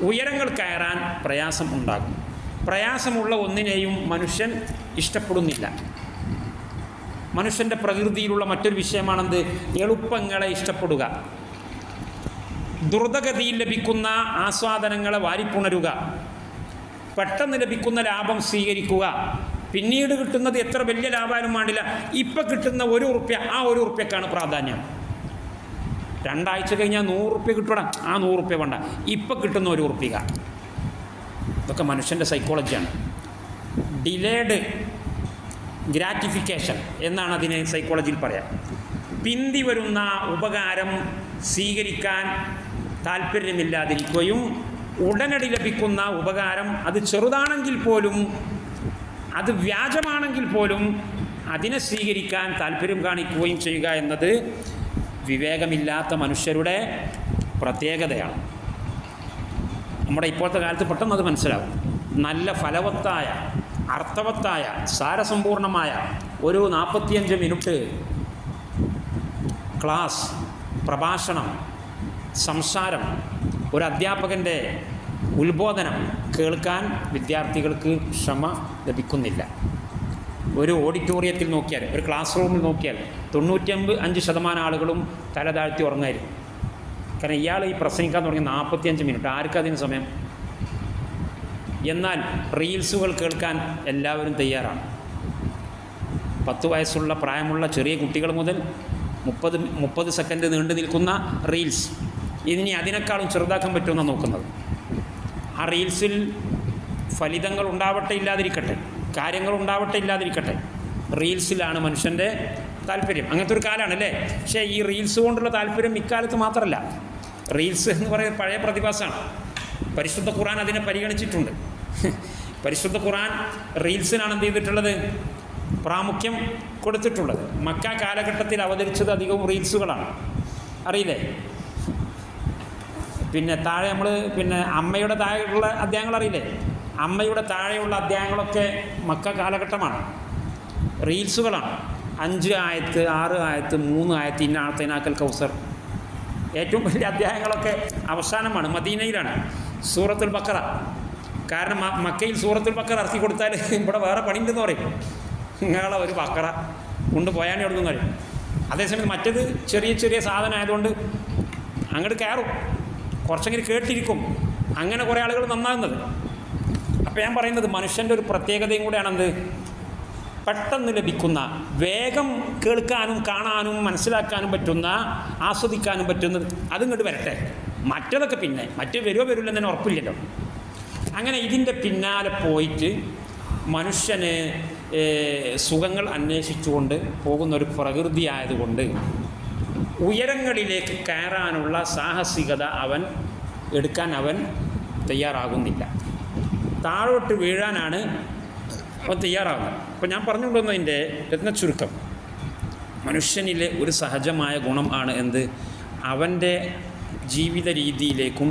ഉയരങ്ങൾ കയറാൻ പ്രയാസം ഉണ്ടാകും. പ്രയാസമുള്ള ഒന്നിനെയും മനുഷ്യൻ ഇഷ്ടപ്പെടുന്നില്ല. മനുഷ്യൻ്റെ പ്രകൃതിയിലുള്ള മറ്റൊരു വിഷയമാണെന്ത്? എളുപ്പങ്ങളെ ഇഷ്ടപ്പെടുക, ദ്രുതഗതിയിൽ ലഭിക്കുന്ന ആസ്വാദനങ്ങളെ വാരിപ്പുണരുക, പെട്ടെന്ന് ലഭിക്കുന്ന ലാഭം സ്വീകരിക്കുക. പിന്നീട് കിട്ടുന്നത് എത്ര വലിയ ലാഭമായാലും വേണ്ടില്ല, ഇപ്പം കിട്ടുന്ന ₹1, ആ ₹1ക്കാണ് പ്രാധാന്യം. 2 ആഴ്ച കഴിഞ്ഞാൽ ₹100 കിട്ടണം, ആ ₹100 വേണ്ട, ഇപ്പം കിട്ടുന്ന ₹1. ഇതൊക്കെ മനുഷ്യൻ്റെ സൈക്കോളജിയാണ്. ഡിലേഡ് ഗ്രാറ്റിഫിക്കേഷൻ എന്നാണ് അതിനെ സൈക്കോളജിയിൽ പറയാം. പിന്തി വരുന്ന ഉപകാരം സ്വീകരിക്കാൻ താല്പര്യമില്ലാതിരിക്കുകയും ഉടനടി ലഭിക്കുന്ന ഉപകാരം അത് ചെറുതാണെങ്കിൽ പോലും, അത് വ്യാജമാണെങ്കിൽ പോലും അതിനെ സ്വീകരിക്കാൻ താല്പര്യം കാണിക്കുകയും ചെയ്യുക എന്നത് വിവേകമില്ലാത്ത മനുഷ്യരുടെ പ്രത്യേകതയാണ്. നമ്മുടെ ഇപ്പോഴത്തെ കാലത്ത് പെട്ടെന്ന് അത് മനസ്സിലാവും. നല്ല ഫലവത്തായ, അർത്ഥവത്തായ, സാരസമ്പൂർണമായ ഒരു 45 മിനിറ്റ് ക്ലാസ്, പ്രഭാഷണം, സംസാരം, ഒരു അധ്യാപകൻ്റെ ഉത്ബോധനം കേൾക്കാൻ വിദ്യാർത്ഥികൾക്ക് ക്ഷമ ലഭിക്കുന്നില്ല. ഒരു ഓഡിറ്റോറിയത്തിൽ നോക്കിയാൽ, ഒരു ക്ലാസ് റൂമിൽ നോക്കിയാൽ 95% ആളുകളും തല താഴ്ത്തി ഉറങ്ങായിരിക്കും. കാരണം ഇയാൾ ഈ പ്രസംഗിക്കാൻ തുടങ്ങി 45 മിനിറ്റ്, ആർക്കതിന് സമയം? എന്നാൽ റീൽസുകൾ കേൾക്കാൻ എല്ലാവരും തയ്യാറാണ്. 10 വയസ്സുള്ള പ്രായമുള്ള ചെറിയ കുട്ടികൾ മുതൽ 30 സെക്കൻഡ് നീണ്ടു നിൽക്കുന്ന റീൽസ്, ഇനി അതിനേക്കാളും ചെറുതാക്കാൻ പറ്റുമെന്നാണ് നോക്കുന്നത്. ആ റീൽസിൽ ഫലിതങ്ങൾ ഉണ്ടാവട്ടെ ഇല്ലാതിരിക്കട്ടെ, കാര്യങ്ങൾ ഉണ്ടാവട്ടെ ഇല്ലാതിരിക്കട്ടെ, റീൽസിലാണ് മനുഷ്യൻ്റെ താല്പര്യം. അങ്ങനത്തെ ഒരു കാലമാണല്ലേ. പക്ഷേ ഈ റീൽസ് കൊണ്ടുള്ള താല്പര്യം ഇക്കാലത്ത് മാത്രമല്ല. റീൽസ് എന്ന് പറയുന്നത് പഴയ പ്രതിഭാസമാണ്. പരിശുദ്ധ ഖുർആൻ അതിനെ പരിഗണിച്ചിട്ടുണ്ട്. പരിശുദ്ധ ഖുർആൻ റീൽസിനാണ് എന്ത് ചെയ്തിട്ടുള്ളത്? പ്രാമുഖ്യം കൊടുത്തിട്ടുള്ളത്. മക്ക കാലഘട്ടത്തിൽ അവതരിച്ചത് അധികവും റീൽസുകളാണ്, അറിയില്ലേ? പിന്നെ താഴെ നമ്മൾ അമ്മയുടെ താഴെയുള്ള അധ്യായങ്ങൾ അറിയില്ലേ? അമ്മയുടെ താഴെയുള്ള അധ്യായങ്ങളൊക്കെ മക്ക കാലഘട്ടമാണ്, റീൽസുകളാണ്. 5 ആയത്ത് 6 ആയത്ത് 3 ആയത്ത് ഇന്ന ആഴ്ത്തനാക്കൽ കൗസർ. ഏറ്റവും വലിയ അധ്യായങ്ങളൊക്കെ അവസാനമാണ്, മദീനയിലാണ്. സൂറത്തുൽ ബഖറ. കാരണം മക്കയിൽ സൂറത്തുൽ ബഖറ ഇറക്കി കൊടുത്താൽ ഇവിടെ വേറെ പണിയുണ്ടെന്ന് പറയും. നിങ്ങളെ ഒരു ബഖറ കൊണ്ടുപോയാൽ എവിടുന്ന് പറയും. അതേസമയം മറ്റത് ചെറിയ ചെറിയ സാധനം ആയതുകൊണ്ട് അങ്ങോട്ട് കയറും, കുറച്ചെങ്കിലും കേട്ടിരിക്കും. അങ്ങനെ കുറേ ആളുകൾ നന്നാകുന്നത്. അപ്പോൾ ഞാൻ പറയുന്നത് മനുഷ്യൻ്റെ ഒരു പ്രത്യേകതയും കൂടെയാണെന്ത്? പെട്ടെന്ന് ലഭിക്കുന്ന, വേഗം കേൾക്കാനും കാണാനും മനസ്സിലാക്കാനും പറ്റുന്ന, ആസ്വദിക്കാനും പറ്റുന്നത് അതിങ്ങോട്ട് വരട്ടെ. മറ്റതൊക്കെ പിന്നെ മറ്റു വരുമോ വരില്ല എന്നതിന് ഉറപ്പില്ലല്ലോ. അങ്ങനെ ഇതിൻ്റെ പിന്നാലെ പോയിട്ട് മനുഷ്യന് സുഖങ്ങൾ അന്വേഷിച്ചുകൊണ്ട് പോകുന്നൊരു പ്രകൃതി ആയതുകൊണ്ട് ഉയരങ്ങളിലേക്ക് കയറാനുള്ള സാഹസികത എടുക്കാൻ അവൻ തയ്യാറാകുന്നില്ല. താഴോട്ട് വീഴാനാണ് അവൻ തയ്യാറാകുന്നത്. അപ്പോൾ ഞാൻ പറഞ്ഞുകൊണ്ടുവന്നതിൻ്റെ രത്നച്ചുരുക്കം, മനുഷ്യനിലെ ഒരു സഹജമായ ഗുണം ആണ് എന്ത്? അവൻ്റെ ജീവിത രീതിയിലേക്കും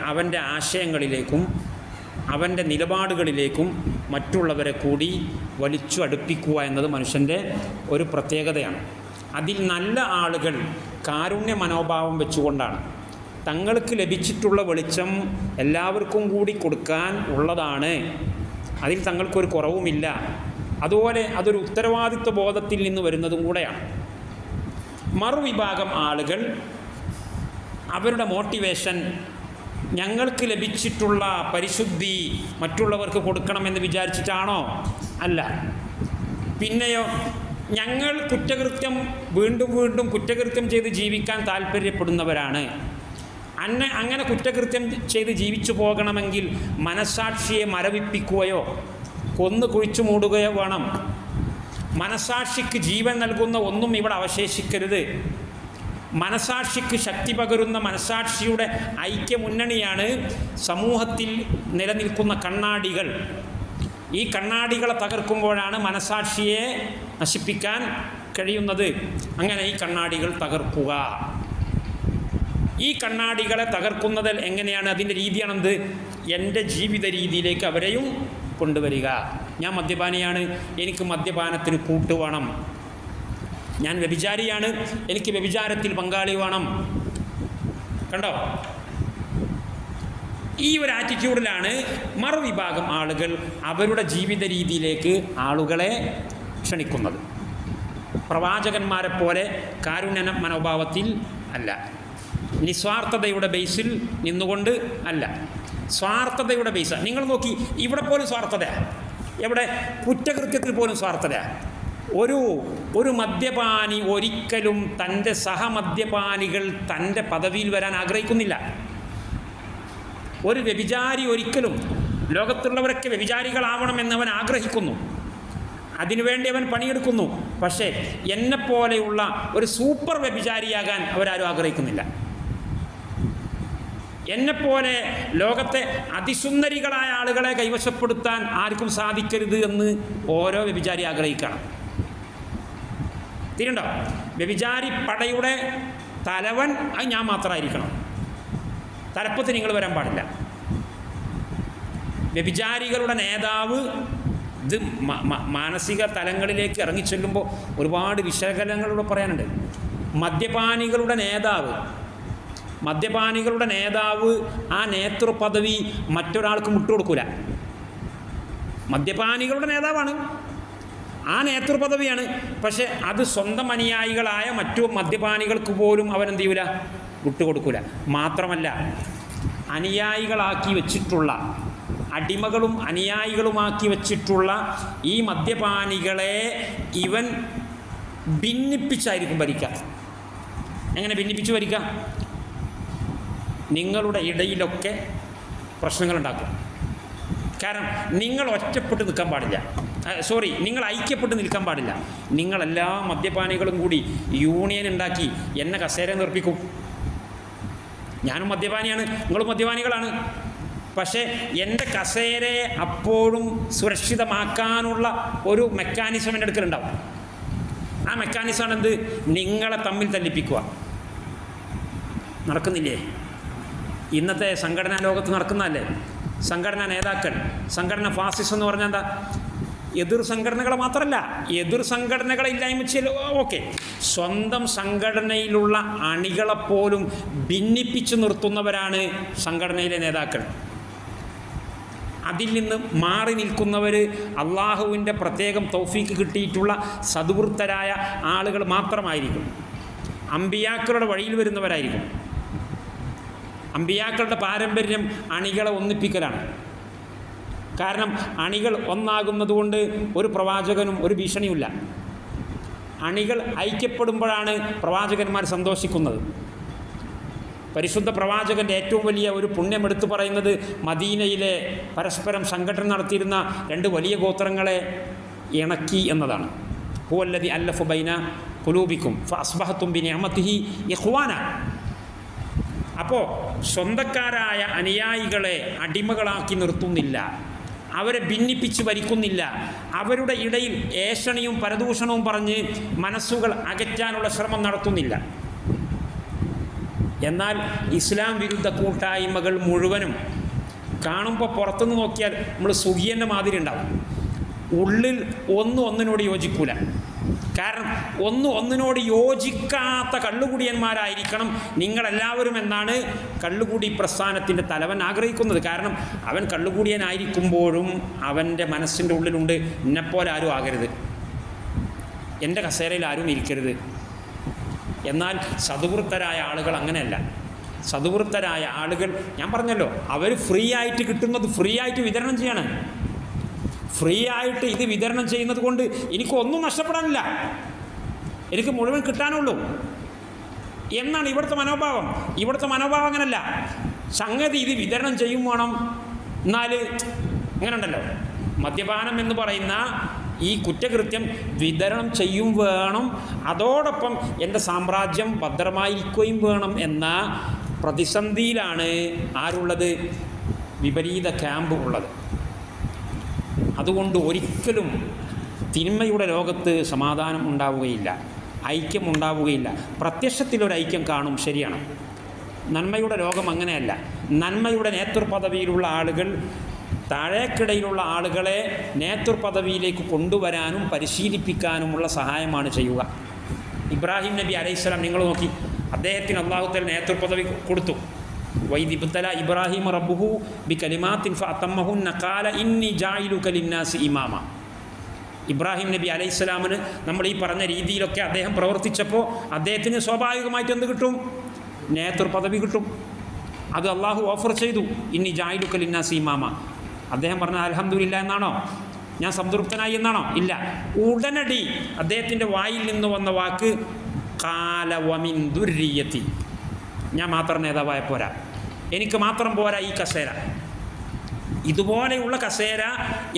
അവൻ്റെ ആശയങ്ങളിലേക്കും അവൻ്റെ നിലപാടുകളിലേക്കും മറ്റുള്ളവരെ കൂടി വലിച്ചു അടുപ്പിക്കുക എന്നത് മനുഷ്യൻ്റെ ഒരു പ്രത്യേകതയാണ്. അതിൽ നല്ല ആളുകൾ കാരുണ്യ മനോഭാവം വെച്ചുകൊണ്ടാണ് തങ്ങൾക്ക് ലഭിച്ചിട്ടുള്ള വെളിച്ചം എല്ലാവർക്കും കൂടി കൊടുക്കാൻ ഉള്ളതാണ്, അതിൽ തങ്ങൾക്കൊരു കുറവുമില്ല. അതുപോലെ അതൊരു ഉത്തരവാദിത്വ ബോധത്തിൽ നിന്ന് വരുന്നതും കൂടെയാണ്. മറുവിഭാഗം ആളുകൾ അവരുടെ മോട്ടിവേഷൻ ഞങ്ങൾക്ക് ലഭിച്ചിട്ടുള്ള പരിശുദ്ധി മറ്റുള്ളവർക്ക് കൊടുക്കണമെന്ന് വിചാരിച്ചിട്ടാണോ? അല്ല. പിന്നെയോ ഞങ്ങൾ കുറ്റകൃത്യം വീണ്ടും വീണ്ടും കുറ്റകൃത്യം ചെയ്ത് ജീവിക്കാൻ താല്പര്യപ്പെടുന്നവരാണ്. അങ്ങനെ കുറ്റകൃത്യം ചെയ്ത് ജീവിച്ചു പോകണമെങ്കിൽ മനസ്സാക്ഷിയെ മരവിപ്പിക്കുകയോ കൊന്നു കുഴിച്ചു മൂടുകയോ വേണം. മനസ്സാക്ഷിക്ക് ജീവൻ നൽകുന്ന ഒന്നും ഇവിടെ അവശേഷിക്കരുത്. മനസ്സാക്ഷിക്ക് ശക്തി പകരുന്ന മനസ്സാക്ഷിയുടെ ഐക്യമുന്നണിയാണ് സമൂഹത്തിൽ നിലനിൽക്കുന്ന കണ്ണാടികൾ. ഈ കണ്ണാടികളെ തകർക്കുമ്പോഴാണ് മനസ്സാക്ഷിയെ നശിപ്പിക്കാൻ കഴിയുന്നത്. അങ്ങനെ ഈ കണ്ണാടികൾ തകർക്കുക. ഈ കണ്ണാടികളെ തകർക്കുന്നത് എങ്ങനെയാണ്? അതിൻ്റെ രീതിയാണെന്ത്? എൻ്റെ ജീവിത രീതിയിലേക്ക് അവരെയും കൊണ്ടുവരിക. ഞാൻ മദ്യപാനിയാണ്, എനിക്ക് മദ്യപാനത്തിന് കൂട്ടുവേണം. ഞാൻ വ്യഭിചാരിയാണ്, എനിക്ക് വ്യഭിചാരത്തിൽ പങ്കാളി വേണം. കണ്ടോ? ഈ ഒരു ആറ്റിറ്റ്യൂഡിലാണ് മറുവിഭാഗം ആളുകൾ അവരുടെ ജീവിത രീതിയിലേക്ക് ആളുകളെ ക്ഷണിക്കുന്നത്. പ്രവാചകന്മാരെ പോലെ കാരുണ്യ മനോഭാവത്തിൽ അല്ല, നിസ്വാർത്ഥതയുടെ ബേസിൽ നിന്നുകൊണ്ട് അല്ല, സ്വാർത്ഥതയുടെ ബേസ്. നിങ്ങൾ നോക്കി, ഇവിടെ പോലും സ്വാർത്ഥതയാണ്. എവിടെ? കുറ്റകൃത്യത്തിൽ പോലും സ്വാർത്ഥതയാണ്. ഒരു മദ്യപാനി ഒരിക്കലും തൻ്റെ സഹമദ്യപാനികൾ തൻ്റെ പദവിയിൽ വരാൻ ആഗ്രഹിക്കുന്നില്ല. ഒരു വ്യഭിചാരി ഒരിക്കലും ലോകത്തുള്ളവരൊക്കെ വ്യഭിചാരികളാവണമെന്നവൻ ആഗ്രഹിക്കുന്നു, അതിനുവേണ്ടി അവൻ പണിയെടുക്കുന്നു. പക്ഷേ എന്നെപ്പോലെയുള്ള ഒരു സൂപ്പർ വ്യഭിചാരിയാകാൻ അവരാരും ആഗ്രഹിക്കുന്നില്ല. എന്നെപ്പോലെ ലോകത്തെ അതിസുന്ദരികളായ ആളുകളെ കൈവശപ്പെടുത്താൻ ആർക്കും സാധിക്കരുത് എന്ന് ഓരോ വ്യഭിചാരി ആഗ്രഹിക്കണം. തിരിയുണ്ടോ? വ്യഭിചാരി പടയുടെ തലവൻ അത് ഞാൻ മാത്രമായിരിക്കണം, തലപ്പത്ത് നിങ്ങൾ വരാൻ പാടില്ല. വ്യഭിചാരികളുടെ നേതാവ്, ഇത് മാനസിക തലങ്ങളിലേക്ക് ഇറങ്ങിച്ചെല്ലുമ്പോൾ ഒരുപാട് വിശകലനങ്ങളിലൂടെ പറയാനുണ്ട്. മദ്യപാനികളുടെ നേതാവ് ആ നേതൃപദവി മറ്റൊരാൾക്ക് വിട്ടുകൊടുക്കില്ല. മദ്യപാനികളുടെ നേതാവാണ്, ആ നേതൃപദവിയാണ്. പക്ഷെ അത് സ്വന്തം അനുയായികളായ മറ്റു മദ്യപാനികൾക്ക് പോലും അവനെന്ത് ചെയ്യൂല, വിട്ടുകൊടുക്കില്ല. മാത്രമല്ല, അനുയായികളാക്കി വെച്ചിട്ടുള്ള, അടിമകളും അനുയായികളുമാക്കി വെച്ചിട്ടുള്ള ഈ മദ്യപാനികളെ ഇവൻ ഭിന്നിപ്പിച്ചായിരിക്കും ഭരിക്കുക. എങ്ങനെ ഭിന്നിപ്പിച്ച് ഭരിക്കുക? നിങ്ങളുടെ ഇടയിലൊക്കെ പ്രശ്നങ്ങളുണ്ടാക്കും. കാരണം നിങ്ങൾ ഒറ്റപ്പെട്ട് നിൽക്കാൻ പാടില്ല, നിങ്ങൾ ഐക്യപ്പെട്ട് നിൽക്കാൻ പാടില്ല. നിങ്ങളെല്ലാ മദ്യപാനികളും കൂടി യൂണിയൻ ഉണ്ടാക്കി എന്നെ കസേര നിർപ്പിക്കും. ഞാനും മദ്യപാനിയാണ്, നിങ്ങളും മദ്യപാനികളാണ്. പക്ഷേ എൻ്റെ കസേരയെ അപ്പോഴും സുരക്ഷിതമാക്കാനുള്ള ഒരു മെക്കാനിസം എൻ്റെ അടുക്കലുണ്ടാവും. ആ മെക്കാനിസമാണ് എന്ത്? നിങ്ങളെ തമ്മിൽ തല്ലിപ്പിക്കുക. നടക്കുന്നില്ലേ? ഇന്നത്തെ സംഘടനാ ലോകത്ത് നടക്കുന്നതല്ലേ? സംഘടനാ നേതാക്കൾ, സംഘടന ഫാസിസം എന്ന് പറഞ്ഞാൽ എന്താ? എതിർ സംഘടനകളെ മാത്രമല്ല, എതിർ സംഘടനകളെ ഇല്ലായ്മ ചെയ്യൽ ഓക്കെ, സ്വന്തം സംഘടനയിലുള്ള അണികളെപ്പോലും ഭിന്നിപ്പിച്ച് നിർത്തുന്നവരാണ് സംഘടനയിലെ നേതാക്കൾ. അതിൽ നിന്ന് മാറി നിൽക്കുന്നവർ അള്ളാഹുവിൻ്റെ പ്രത്യേകം തൗഫീക്ക് കിട്ടിയിട്ടുള്ള സദ്വൃത്തരായ ആളുകൾ മാത്രമായിരിക്കും. അമ്പിയാക്കളുടെ വഴിയിൽ വരുന്നവരായിരിക്കും. അമ്പിയാക്കളുടെ പാരമ്പര്യം അണികളെ ഒന്നിപ്പിക്കലാണ്. കാരണം അണികൾ ഒന്നാകുന്നതുകൊണ്ട് ഒരു പ്രവാചകനും ഒരു ഭീഷണിയുമില്ല. അണികൾ ഐക്യപ്പെടുമ്പോഴാണ് പ്രവാചകന്മാർ സന്തോഷിക്കുന്നത്. പരിശുദ്ധ പ്രവാചകൻ്റെ ഏറ്റവും വലിയ ഒരു പുണ്യം എടുത്തു പറയുന്നത് മദീനയിലെ പരസ്പരം സംഘടന നടത്തിയിരുന്ന 2 വലിയ ഗോത്രങ്ങളെ ഇണക്കി എന്നതാണ്. ഹുവല്ലദി അല്ലഫ ബൈന ഖുലൂബിക്കും ഫഅസ്ബഹതും ബിനിഅമതിഹി ഇഖ്വാന. അപ്പോൾ സ്വന്തക്കാരായ അനുയായികളെ അടിമകളാക്കി നിർത്തുന്നില്ല, അവരെ ഭിന്നിപ്പിച്ച് ഭരിക്കുന്നില്ല, അവരുടെ ഇടയിൽ ഏഷണിയും പരദൂഷണവും പറഞ്ഞ് മനസ്സുകൾ അകറ്റാനുള്ള ശ്രമം നടത്തുന്നില്ല. എന്നാൽ ഇസ്ലാം വിരുദ്ധ കൂട്ടായ്മകൾ മുഴുവനും കാണുമ്പോൾ പുറത്തുനിന്ന് നോക്കിയാൽ നമ്മൾ സുഖിയൻ്റെ മാതിരി ഉണ്ടാവും. ഉള്ളിൽ ഒന്നിനോട് യോജിക്കൂല. കാരണം ഒന്നിനോട് യോജിക്കാത്ത കള്ളുകുടിയന്മാരായിരിക്കണം നിങ്ങളെല്ലാവരും എന്നാണ് കള്ളുകുടി പ്രസ്ഥാനത്തിൻ്റെ തലവൻ ആഗ്രഹിക്കുന്നത്. കാരണം അവൻ കള്ളുകുടിയനായിരിക്കുമ്പോഴും അവൻ്റെ മനസ്സിൻ്റെ ഉള്ളിലുണ്ട്, എന്നെപ്പോലെ ആരും ആകരുത്, എൻ്റെ കസേരയിൽ ആരും ഇരിക്കരുത്. എന്നാൽ സദ്വൃത്തരായ ആളുകൾ അങ്ങനെയല്ല. സദ്വൃത്തരായ ആളുകൾ, ഞാൻ പറഞ്ഞല്ലോ, അവർ ഫ്രീ ആയിട്ട് കിട്ടുന്നത് ഫ്രീ ആയിട്ട് വിതരണം ചെയ്യണം. ഫ്രീ ആയിട്ട് ഇത് വിതരണം ചെയ്യുന്നത് കൊണ്ട് എനിക്കൊന്നും നഷ്ടപ്പെടാനില്ല, എനിക്ക് മുഴുവൻ കിട്ടാനുള്ളൂ എന്നാണ് ഇവിടുത്തെ മനോഭാവം. ഇവിടുത്തെ മനോഭാവം അങ്ങനല്ല. സംഗതി ഇത് വിതരണം ചെയ്യും വേണം. എന്നാൽ അങ്ങനെ ഉണ്ടല്ലോ, മദ്യപാനം എന്ന് പറയുന്ന ഈ കുറ്റകൃത്യം വിതരണം ചെയ്യും വേണം, അതോടൊപ്പം എൻ്റെ സാമ്രാജ്യം ഭദ്രമായിരിക്കുകയും വേണം എന്ന പ്രതിസന്ധിയിലാണ് ആരുള്ളത്? വിപരീത ക്യാമ്പ് ഉള്ളത്. അതുകൊണ്ട് ഒരിക്കലും തിന്മയുടെ ലോകത്ത് സമാധാനം ഉണ്ടാവുകയില്ല, ഐക്യം ഉണ്ടാവുകയില്ല. പ്രത്യക്ഷത്തിലൊരു ഐക്യം കാണും, ശരിയാണ്. നന്മയുടെ ലോകം അങ്ങനെയല്ല. നന്മയുടെ നേതൃപദവിയിലുള്ള ആളുകൾ താഴേക്കിടയിലുള്ള ആളുകളെ നേതൃപദവിയിലേക്ക് കൊണ്ടുവരാനും പരിശീലിപ്പിക്കാനുമുള്ള സഹായമാണ് ചെയ്യുക. ഇബ്രാഹിം നബി അലൈഹിസ്സലാം നിങ്ങൾ നോക്കി, അദ്ദേഹത്തിന് അല്ലാഹു തആല നേതൃപദവി കൊടുത്തു. വൈദിബ്തല ഇബ്രാഹിം റബ്ബുഹു ബി കലിമാത്തിൻ ഫഅതമ്മഹുന്ന ഖാല ഇന്നി ജായിലുക ലിന്നാസി ഇമാമ. ഇബ്രാഹിം നബി അലൈഹിസ്സലാമിന് നമ്മൾ ഈ പറഞ്ഞ രീതിയിലൊക്കെ അദ്ദേഹം പ്രവർത്തിച്ചപ്പോൾ അദ്ദേഹത്തിന് സ്വാഭാവികമായിട്ട് എന്ത് കിട്ടും? നേതൃപദവി കിട്ടും. അത് അള്ളാഹു ഓഫർ ചെയ്തു. ഇന്നി ജായിലുക ലിന്നാസി ഇമാമ. അദ്ദേഹം പറഞ്ഞ അൽഹംദുലില്ലാ എന്നാണോ? ഞാൻ സംതൃപ്തനായി എന്നാണോ? ഇല്ല. ഉടനടി അദ്ദേഹത്തിൻ്റെ വായിൽ നിന്ന് വന്ന വാക്ക് ഖാല വമിൻ ദുർരിയത്തി. ഞാൻ മാത്രം നേതാവായ പോരാ, എനിക്ക് മാത്രം പോരാ ഈ കസേര. ഇതുപോലെയുള്ള കസേര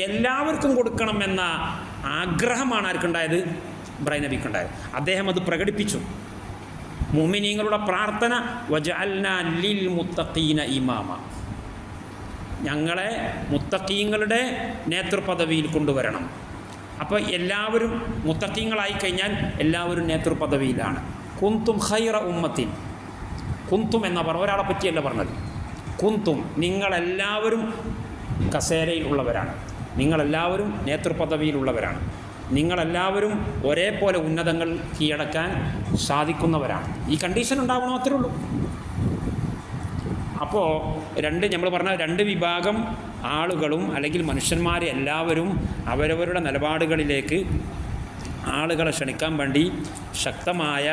എല്ലാവർക്കും കൊടുക്കണമെന്ന ആഗ്രഹമാണ് ആർക്കുണ്ടായത്? ഇബ്രാഹിം നബിക്കുണ്ടായത്. അദ്ദേഹം അത് പ്രകടിപ്പിച്ചു. മുഅ്മിനീങ്ങളുടെ പ്രാർത്ഥന വജഅൽനാ ലിൽ മുത്തഖീന ഇമാമ. ഞങ്ങളെ മുത്തഖീങ്ങളുടെ നേതൃപദവിയിൽ കൊണ്ടുവരണം. അപ്പോൾ എല്ലാവരും മുത്തഖീങ്ങളായി കഴിഞ്ഞാൽ എല്ലാവരും നേതൃപദവിയിലാണ്. കുന്തും ഖൈറ ഉമ്മത്തിൻ. കുന്തും എന്ന ഒരാളെ പറ്റിയല്ല പറഞ്ഞത്. കുന്തും, നിങ്ങളെല്ലാവരും കസേരയിൽ ഉള്ളവരാണ്, നിങ്ങളെല്ലാവരും നേതൃപദവിയിലുള്ളവരാണ്, നിങ്ങളെല്ലാവരും ഒരേപോലെ ഉന്നതങ്ങൾ കീഴടക്കാൻ സാധിക്കുന്നവരാണ്. ഈ കണ്ടീഷൻ ഉണ്ടാവണം, അത്രേ ഉള്ളൂ. അപ്പോൾ നമ്മൾ പറഞ്ഞ 2 വിഭാഗം ആളുകളും അല്ലെങ്കിൽ മനുഷ്യന്മാരെ എല്ലാവരും അവരവരുടെ നിലപാടുകളിലേക്ക് ആളുകളെ ക്ഷണിക്കാൻ വേണ്ടി ശക്തമായ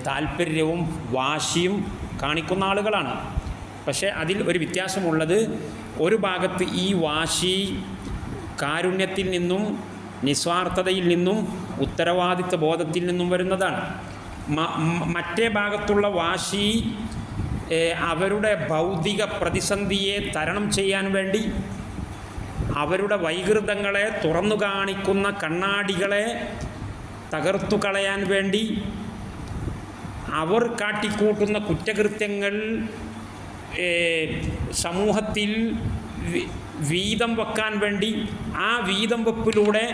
താല്പര്യവും വാശിയും കാണിക്കുന്ന ആളുകളാണ്. പക്ഷേ അതിൽ ഒരു വ്യത്യാസമുള്ളത്, ഒരു ഭാഗത്ത് ഈ വാശി കാരുണ്യത്തിൽ നിന്നും നിസ്വാർത്ഥതയിൽ നിന്നും ഉത്തരവാദിത്വ ബോധത്തിൽ നിന്നും വരുന്നതാണ്. മറ്റേ ഭാഗത്തുള്ള വാശി അവരുടെ ഭൗതിക പ്രതിസന്ധിയെ തരണം ചെയ്യാൻ വേണ്ടി, അവരുടെ വൈകൃതങ്ങളെ തുറന്നു കാണിക്കുന്ന കണ്ണാടികളെ തകർത്തു കളയാൻ വേണ്ടി, അവർ കാട്ടിക്കൂട്ടുന്ന കുറ്റകൃത്യങ്ങൾ സമൂഹത്തിൽ വീതം വെക്കാൻ വേണ്ടി ആ വീതം വെപ്പിലൂടെ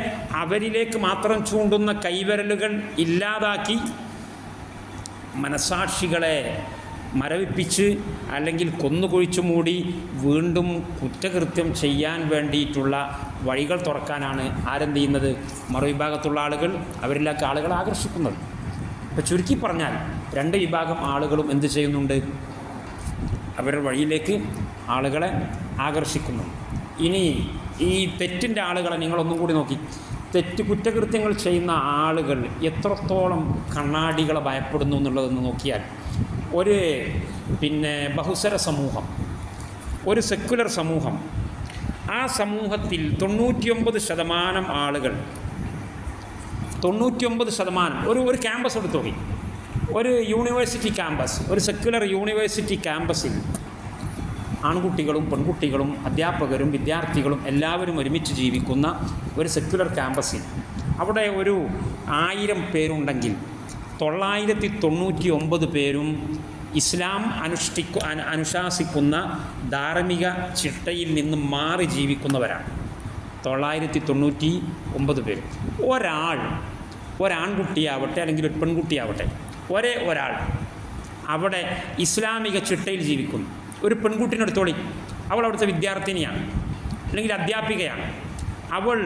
അവരിലേക്ക് മാത്രം ചൂണ്ടുന്ന കൈവിരലുകൾ ഇല്ലാതാക്കി മനസാക്ഷികളെ മരവിപ്പിച്ച് അല്ലെങ്കിൽ കൊന്നുകുഴിച്ചു മൂടി വീണ്ടും കുറ്റകൃത്യം ചെയ്യാൻ വേണ്ടിയിട്ടുള്ള വഴികൾ തുറക്കാനാണ് ആരെന്ത് ചെയ്യുന്നത്, മറുവിഭാഗത്തുള്ള ആളുകൾ അവരിലേക്ക് ആളുകളെ ആകർഷിക്കുന്നത്. ഇപ്പോൾ ചുരുക്കി പറഞ്ഞാൽ രണ്ട് വിഭാഗം ആളുകളും എന്ത് ചെയ്യുന്നുണ്ട്, അവരുടെ വഴിയിലേക്ക് ആളുകളെ ആകർഷിക്കുന്നു. ഇനി ഈ തെറ്റിൻ്റെ ആളുകളെ നിങ്ങളൊന്നും കൂടി നോക്കി, തെറ്റ് കുറ്റകൃത്യങ്ങൾ ചെയ്യുന്ന ആളുകൾ എത്രത്തോളം കണ്ണാടികളെ ഭയപ്പെടുന്നു എന്നുള്ളതെന്ന് നോക്കിയാൽ, ഒരു ബഹുസ്വര സമൂഹം, ഒരു സെക്കുലർ സമൂഹം, ആ സമൂഹത്തിൽ 99% ആളുകൾ, 99% ഒരു ക്യാമ്പസ് എടുത്തു നോക്കി, ഒരു യൂണിവേഴ്സിറ്റി ക്യാമ്പസ്, ഒരു സെക്കുലർ യൂണിവേഴ്സിറ്റി ക്യാമ്പസിൽ ആൺകുട്ടികളും പെൺകുട്ടികളും അധ്യാപകരും വിദ്യാർത്ഥികളും എല്ലാവരും ഒരുമിച്ച് ജീവിക്കുന്ന ഒരു സെക്കുലർ ക്യാമ്പസിൽ അവിടെ ഒരു 1000 പേരുണ്ടെങ്കിൽ 999 പേരും ഇസ്ലാം അനുശാസിക്കുന്ന ധാർമ്മിക ചിട്ടയിൽ നിന്ന് മാറി ജീവിക്കുന്നവരാണ്. 999 പേര്. ഒരാൺകുട്ടിയാവട്ടെ അല്ലെങ്കിൽ ഒരു പെൺകുട്ടിയാവട്ടെ, ഒരാൾ അവിടെ ഇസ്ലാമിക ചിട്ടയിൽ ജീവിക്കുന്നു. ഒരു പെൺകുട്ടിനെടുത്തോളി, അവൾ അവിടുത്തെ വിദ്യാർത്ഥിനിയാണ് അല്ലെങ്കിൽ അധ്യാപികയാണ്. അവൾ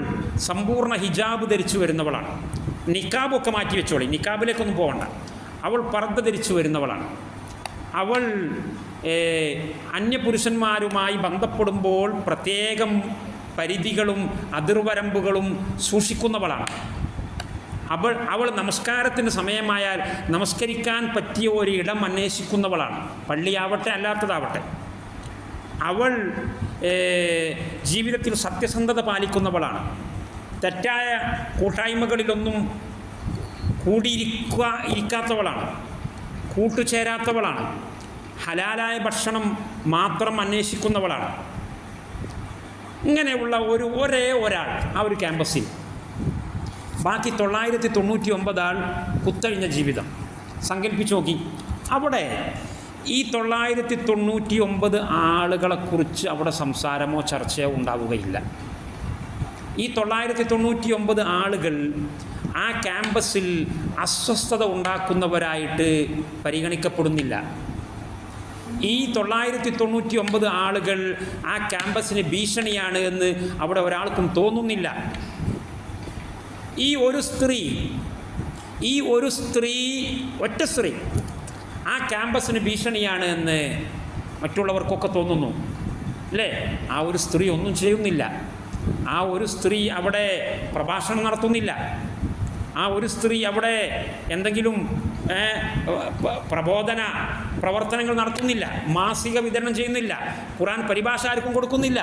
സമ്പൂർണ്ണ ഹിജാബ് ധരിച്ചു വരുന്നവളാണ്. നിക്കാബൊക്കെ മാറ്റി വെച്ചോളി, നിക്കാബിലേക്കൊന്നും പോകണ്ട. അവൾ പർദ്ദ ധരിച്ചു വരുന്നവളാണ്. അവൾ അന്യപുരുഷന്മാരുമായി ബന്ധപ്പെടുമ്പോൾ പ്രത്യേകം പരിധികളും അതിർവരമ്പുകളും സൂക്ഷിക്കുന്നവളാണ്. അവൾ നമസ്കാരത്തിന് സമയമായാൽ നമസ്കരിക്കാൻ പറ്റിയ ഒരു ഇടം അന്വേഷിക്കുന്നവളാണ്, പള്ളിയാവട്ടെ അല്ലാത്തതാവട്ടെ. അവൾ ജീവിതത്തിൽ സത്യസന്ധത പാലിക്കുന്നവളാണ്. തെറ്റായ കൂട്ടായ്മകളിലൊന്നും ഇരിക്കാത്തവളാണ്, കൂട്ടുചേരാത്തവളാണ്. ഹലാലായ ഭക്ഷണം മാത്രം അന്വേഷിക്കുന്നവളാണ്. ഇങ്ങനെയുള്ള ഒരേ ഒരാൾ ആ ഒരു ക്യാമ്പസിൽ, ബാക്കി 999 ആൾ കുത്തഴിഞ്ഞ ജീവിതം. സങ്കല്പിച്ച് നോക്കി, അവിടെ ഈ 999 ആളുകളെക്കുറിച്ച് അവിടെ സംസാരമോ ചർച്ചയോ ഉണ്ടാവുകയില്ല. ഈ 999 ആളുകൾ ആ ക്യാമ്പസിൽ അസ്വസ്ഥത ഉണ്ടാക്കുന്നവരായിട്ട് പരിഗണിക്കപ്പെടുന്നില്ല. ഈ 999 ആളുകൾ ആ ക്യാമ്പസിന് ഭീഷണിയാണ് എന്ന് അവിടെ ഒരാൾക്കും തോന്നുന്നില്ല. ഈ ഒരു സ്ത്രീ ഒറ്റ സ്ത്രീ ആ ക്യാമ്പസിന് ഭീഷണിയാണ് എന്ന് മറ്റുള്ളവർക്കൊക്കെ തോന്നുന്നു, അല്ലേ? ആ ഒരു സ്ത്രീ ഒന്നും ചെയ്യുന്നില്ല. ആ ഒരു സ്ത്രീ അവിടെ പ്രഭാഷണം നടത്തുന്നില്ല. ആ ഒരു സ്ത്രീ അവിടെ എന്തെങ്കിലും പ്രബോധന പ്രവർത്തനങ്ങൾ നടത്തുന്നില്ല, മാസിക വിതരണം ചെയ്യുന്നില്ല, ഖുർആൻ പരിഭാഷ ആർക്കും കൊടുക്കുന്നില്ല.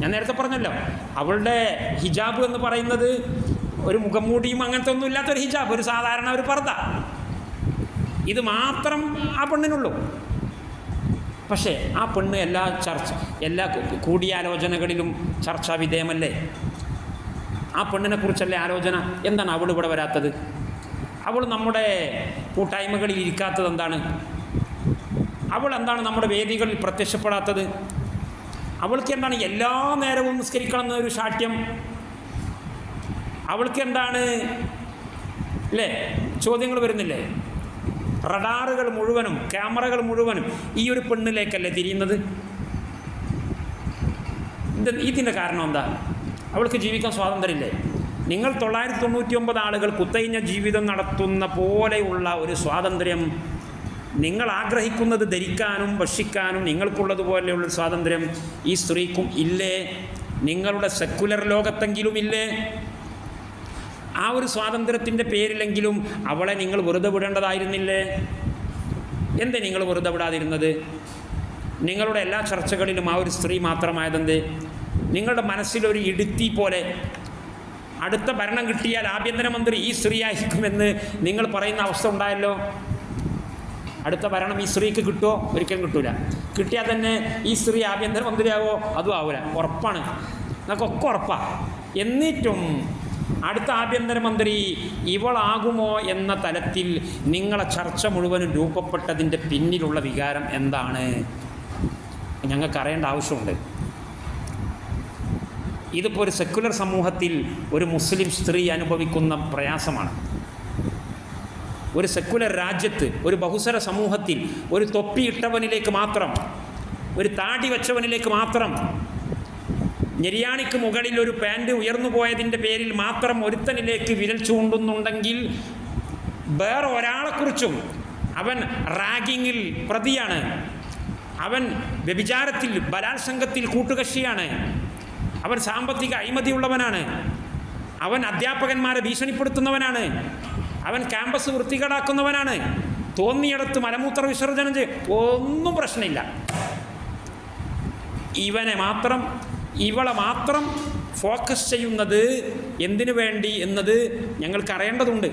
ഞാൻ നേരത്തെ പറഞ്ഞല്ലോ, അവളുടെ ഹിജാബ് എന്ന് പറയുന്നത് ഒരു മുഖംമൂടിയും അങ്ങനത്തെ ഒന്നും ഇല്ലാത്തൊരു ഹിജാബ്, ഒരു സാധാരണ ഒരു പർദ്ദ. ഇത് മാത്രം ആ പെണ്ണിനുള്ളൂ. പക്ഷേ ആ പെണ്ണ് എല്ലാ കൂടിയാലോചനകളിലും ചർച്ചാ വിധേയമല്ലേ? ആ പെണ്ണിനെ കുറിച്ചല്ലേ ആലോചന? എന്താണ് അവൾ ഇവിടെ വരാത്തത്? അവൾ നമ്മുടെ കൂട്ടായ്മകളിൽ ഇരിക്കാത്തത് എന്താണ്? അവൾ എന്താണ് നമ്മുടെ വേദികളിൽ പ്രത്യക്ഷപ്പെടാത്തത്? അവൾക്ക് എന്താണ് എല്ലാ നേരവും നിസ്കരിക്കണം എന്നൊരു ശാഠ്യം? അവൾക്ക് എന്താണ്, അല്ലേ? ചോദ്യങ്ങൾ വരുന്നില്ലേ? റഡാറുകൾ മുഴുവനും ക്യാമറകൾ മുഴുവനും ഈ ഒരു പെണ്ണിലേക്കല്ലേ തിരിയുന്നത്? ഇതിൻ്റെ കാരണം എന്താ? അവൾക്ക് ജീവിക്കാൻ സ്വാതന്ത്ര്യമില്ലേ? നിങ്ങൾ 999 ആളുകൾ കുത്തഴിഞ്ഞ ജീവിതം നടത്തുന്ന പോലെയുള്ള ഒരു സ്വാതന്ത്ര്യം, നിങ്ങൾ ആഗ്രഹിക്കുന്നത് ധരിക്കാനും ഭക്ഷിക്കാനും നിങ്ങൾക്കുള്ളതുപോലെയുള്ള സ്വാതന്ത്ര്യം ഈ സ്ത്രീക്കും ഇല്ലേ? നിങ്ങളുടെ സെക്കുലർ ലോകത്തെങ്കിലും ഇല്ലേ? ആ ഒരു സ്വാതന്ത്ര്യത്തിൻ്റെ പേരിലെങ്കിലും അവളെ നിങ്ങൾ വെറുതെ വിടേണ്ടതായിരുന്നില്ലേ? എന്തേ നിങ്ങൾ വെറുതെ വിടാതിരുന്നത്? നിങ്ങളുടെ എല്ലാ ചർച്ചകളിലും ആ ഒരു സ്ത്രീ മാത്രമായതെന്ത്? നിങ്ങളുടെ മനസ്സിലൊരു ഇടുത്തി പോലെ അടുത്ത ഭരണം കിട്ടിയാൽ ആഭ്യന്തരമന്ത്രി ഈ സ്ത്രീ ആയിരിക്കുമെന്ന് നിങ്ങൾ പറയുന്ന അവസ്ഥ ഉണ്ടായല്ലോ. അടുത്ത ഭരണം ഈ സ്ത്രീക്ക് കിട്ടുമോ? ഒരിക്കലും കിട്ടൂല. കിട്ടിയാൽ തന്നെ ഈ സ്ത്രീ ആഭ്യന്തരമന്ത്രിയാവോ? അതും ആവില്ല, ഉറപ്പാണ്. നമുക്കൊക്കെ ഉറപ്പാണ്. എന്നിട്ടും അടുത്ത ആഭ്യന്തരമന്ത്രി ഇവളാകുമോ എന്ന തലത്തിൽ നിങ്ങളെ ചർച്ച മുഴുവനും രൂപപ്പെട്ടതിൻ്റെ പിന്നിലുള്ള വികാരം എന്താണ്? ഞങ്ങൾക്ക് അറിയേണ്ട ആവശ്യമുണ്ട്. ഇതിപ്പോൾ ഒരു സെക്കുലർ സമൂഹത്തിൽ ഒരു മുസ്ലിം സ്ത്രീ അനുഭവിക്കുന്ന പ്രയാസമാണ്. ഒരു സെക്കുലർ രാജ്യത്ത്, ഒരു ബഹുസ്വര സമൂഹത്തിൽ ഒരു തൊപ്പിയിട്ടവനിലേക്ക് മാത്രം, ഒരു താടി വെച്ചവനിലേക്ക് മാത്രം, ഞെരിയാണിക്ക് മുകളിൽ ഒരു പാൻറ് ഉയർന്നു പോയതിൻ്റെ പേരിൽ മാത്രം ഒരുത്തനിലേക്ക് വിരൽ ചൂണ്ടുന്നുണ്ടെങ്കിൽ വേറെ ഒരാളെക്കുറിച്ചും അവൻ റാഗിങ്ങിൽ പ്രതിയാണ്, അവൻ വ്യഭിചാരത്തിൽ ബലാത്സംഗത്തിൽ കൂട്ടുകക്ഷിയാണ്, അവൻ സാമ്പത്തിക അഴിമതിയുള്ളവനാണ്, അവൻ അധ്യാപകന്മാരെ ഭീഷണിപ്പെടുത്തുന്നവനാണ്, അവൻ ക്യാമ്പസ് വൃത്തികേടാക്കുന്നവനാണ്, തോന്നിയിടത്ത് മലമൂത്ര വിസർജനം ഒന്നും പ്രശ്നമില്ല. ഇവളെ മാത്രം ഫോക്കസ് ചെയ്യുന്നത് എന്തിനു വേണ്ടി എന്നത് ഞങ്ങൾക്ക് അറിയേണ്ടതുണ്ട്.